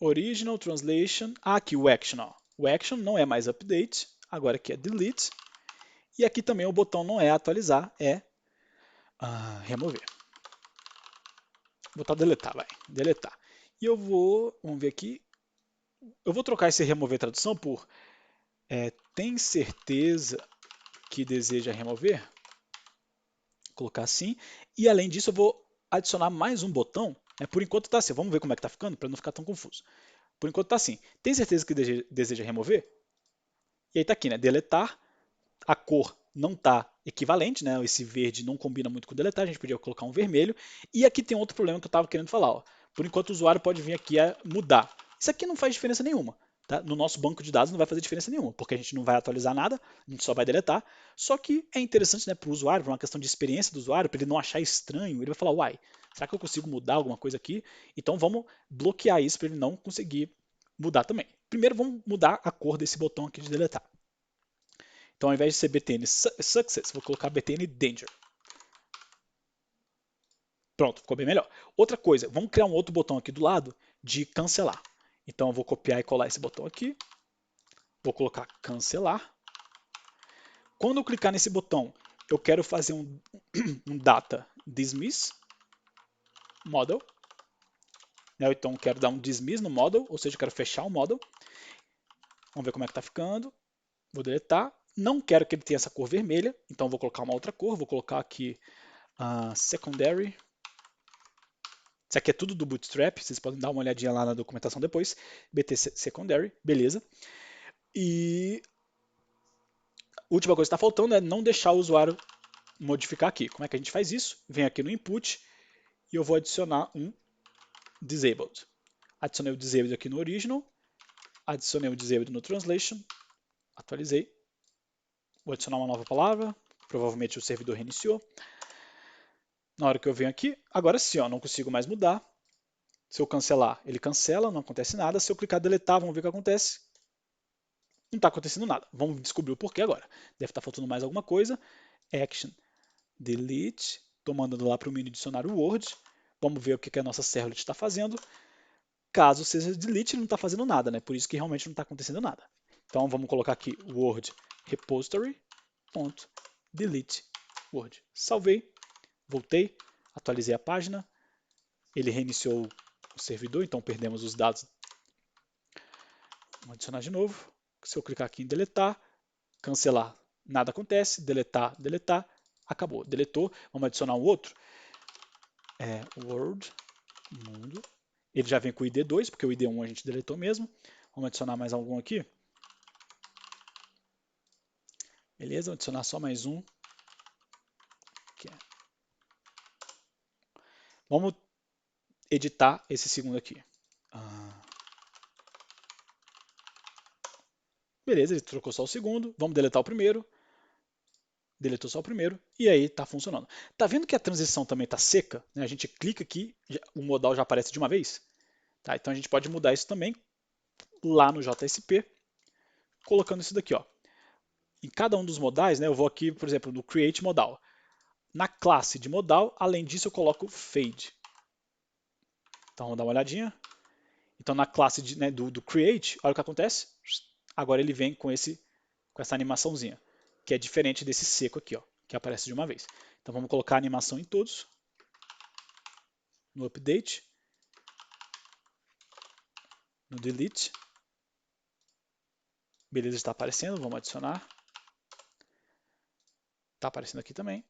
Original, translation. Aqui o action. Ó. O action não é mais update, agora aqui é delete. E aqui também o botão não é atualizar, é remover. Vou botar deletar, vai. Deletar. E eu vou, vamos ver aqui, eu vou trocar esse remover tradução por tem certeza que deseja remover? Vou colocar assim. E além disso eu vou adicionar mais um botão. Né? Por enquanto está assim, vamos ver como é que está ficando para não ficar tão confuso. Por enquanto está assim. Tem certeza que deseja remover? E aí está aqui, né? Deletar. A cor não está equivalente, né? Esse verde não combina muito com deletar, a gente podia colocar um vermelho. E aqui tem outro problema que eu estava querendo falar. Ó. Por enquanto o usuário pode vir aqui a mudar. Isso aqui não faz diferença nenhuma. Tá? No nosso banco de dados não vai fazer diferença nenhuma, porque a gente não vai atualizar nada, a gente só vai deletar. Só que é interessante, né, para o usuário, para uma questão de experiência do usuário, para ele não achar estranho, ele vai falar, uai, será que eu consigo mudar alguma coisa aqui? Então vamos bloquear isso para ele não conseguir mudar também. Primeiro vamos mudar a cor desse botão aqui de deletar. Então, ao invés de ser btn success, vou colocar btn danger. Pronto, ficou bem melhor. Outra coisa, vamos criar um outro botão aqui do lado de cancelar. Então, eu vou copiar e colar esse botão aqui. Vou colocar cancelar. Quando eu clicar nesse botão, eu quero fazer um data dismiss model. Então, eu quero dar um dismiss no model, ou seja, eu quero fechar o model. Vamos ver como é que está ficando. Vou deletar. Não quero que ele tenha essa cor vermelha, então vou colocar uma outra cor. Vou colocar aqui secondary. Isso aqui é tudo do Bootstrap, vocês podem dar uma olhadinha lá na documentação depois. BT Secondary, beleza. E a última coisa que está faltando é não deixar o usuário modificar aqui. Como é que a gente faz isso? Vem aqui no Input e eu vou adicionar um Disabled. Adicionei o Disabled aqui no Original, adicionei o Disabled no Translation, atualizei. Vou adicionar uma nova palavra, provavelmente o servidor reiniciou. Na hora que eu venho aqui, agora sim, ó, não consigo mais mudar. Se eu cancelar, ele cancela, não acontece nada. Se eu clicar deletar, vamos ver o que acontece. Não está acontecendo nada. Vamos descobrir o porquê agora. Deve estar faltando mais alguma coisa. Action, delete. Estou mandando lá para o mini dicionário Word. Vamos ver o que a nossa servlet está fazendo. Caso seja delete, ele não está fazendo nada, né? Por isso que realmente não está acontecendo nada. Então vamos colocar aqui Word repository.delete Word. Salvei, voltei, atualizei a página. Ele reiniciou o servidor, então perdemos os dados. Vamos adicionar de novo. Se eu clicar aqui em deletar, cancelar, nada acontece, deletar, deletar, acabou, deletou. Vamos adicionar um outro, Word, mundo. Ele já vem com o ID2, porque o ID1 a gente deletou mesmo. Vamos adicionar mais algum aqui. Beleza, vou adicionar só mais um. Vamos editar esse segundo aqui. Beleza, ele trocou só o segundo. Vamos deletar o primeiro. Deletou só o primeiro e aí está funcionando. Tá vendo que a transição também está seca? Né? A gente clica aqui, o modal já aparece de uma vez. Tá? Então a gente pode mudar isso também lá no JSP, colocando isso daqui, ó. Em cada um dos modais, né, eu vou aqui, por exemplo, no create modal. Na classe de modal, além disso, eu coloco fade. Então, vamos dar uma olhadinha. Então, na classe de, né, do create, olha o que acontece. Agora ele vem com essa animaçãozinha, que é diferente desse seco aqui, ó, que aparece de uma vez. Então, vamos colocar a animação em todos. No update. No delete. Beleza, está aparecendo. Vamos adicionar. Está aparecendo aqui também.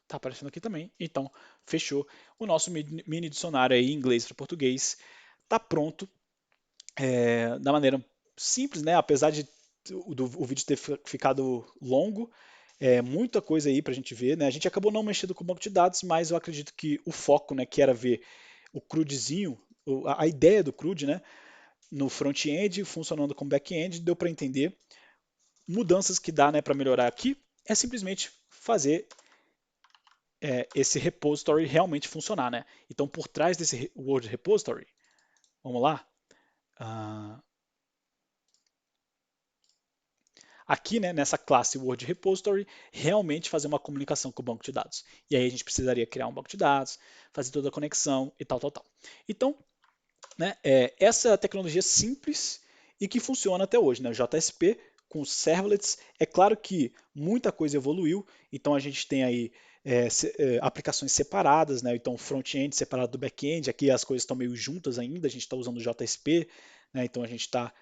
Está aparecendo aqui também. Então, fechou. O nosso mini dicionário aí, inglês para português está pronto da maneira simples, né? Apesar de o vídeo ter ficado longo, muita coisa aí para a gente ver, né? A gente acabou não mexendo com o banco de dados, mas eu acredito que o foco, né, que era ver o CRUDzinho, a ideia do CRUD, né, no front-end funcionando com back-end, deu para entender. Mudanças que dá, né, para melhorar aqui é simplesmente fazer esse repository realmente funcionar, né? Então, por trás desse Word Repository, vamos lá. Aqui, né, nessa classe Word Repository, realmente fazer uma comunicação com o banco de dados. E aí a gente precisaria criar um banco de dados, fazer toda a conexão e tal, tal, tal. Então, né, essa é a tecnologia simples e que funciona até hoje, né? O JSP com os servlets. É claro que muita coisa evoluiu, então a gente tem aí aplicações separadas, né? Então front-end separado do back-end, aqui as coisas estão meio juntas ainda, a gente está usando o JSP, né? Então a gente está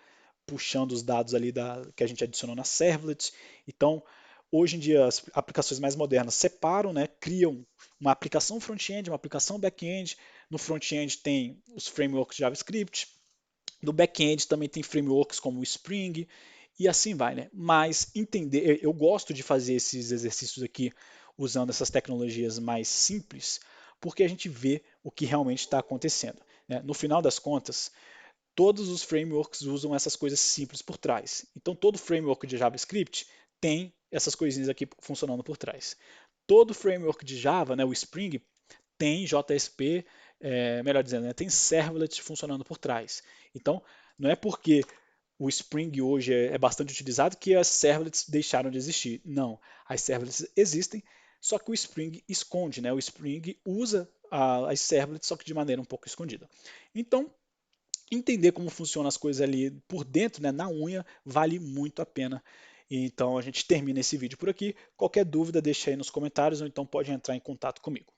puxando os dados ali que a gente adicionou na servlet. Então, hoje em dia, as aplicações mais modernas separam, né, criam uma aplicação front-end, uma aplicação back-end. No front-end tem os frameworks JavaScript, no back-end também tem frameworks como o Spring, e assim vai, né? Mas entender, eu gosto de fazer esses exercícios aqui usando essas tecnologias mais simples, porque a gente vê o que realmente está acontecendo, né? No final das contas, todos os frameworks usam essas coisas simples por trás. Então, todo framework de JavaScript tem essas coisinhas aqui funcionando por trás. Todo framework de Java, né, o Spring, tem JSP, melhor dizendo, né, tem servlet funcionando por trás. Então, não é porque o Spring hoje é bastante utilizado que as servlets deixaram de existir. Não, as servlets existem, só que o Spring esconde, né? O Spring usa as servlets, só que de maneira um pouco escondida. Então, entender como funcionam as coisas ali por dentro, né, na unha, vale muito a pena. Então a gente termina esse vídeo por aqui. Qualquer dúvida deixa aí nos comentários ou então pode entrar em contato comigo.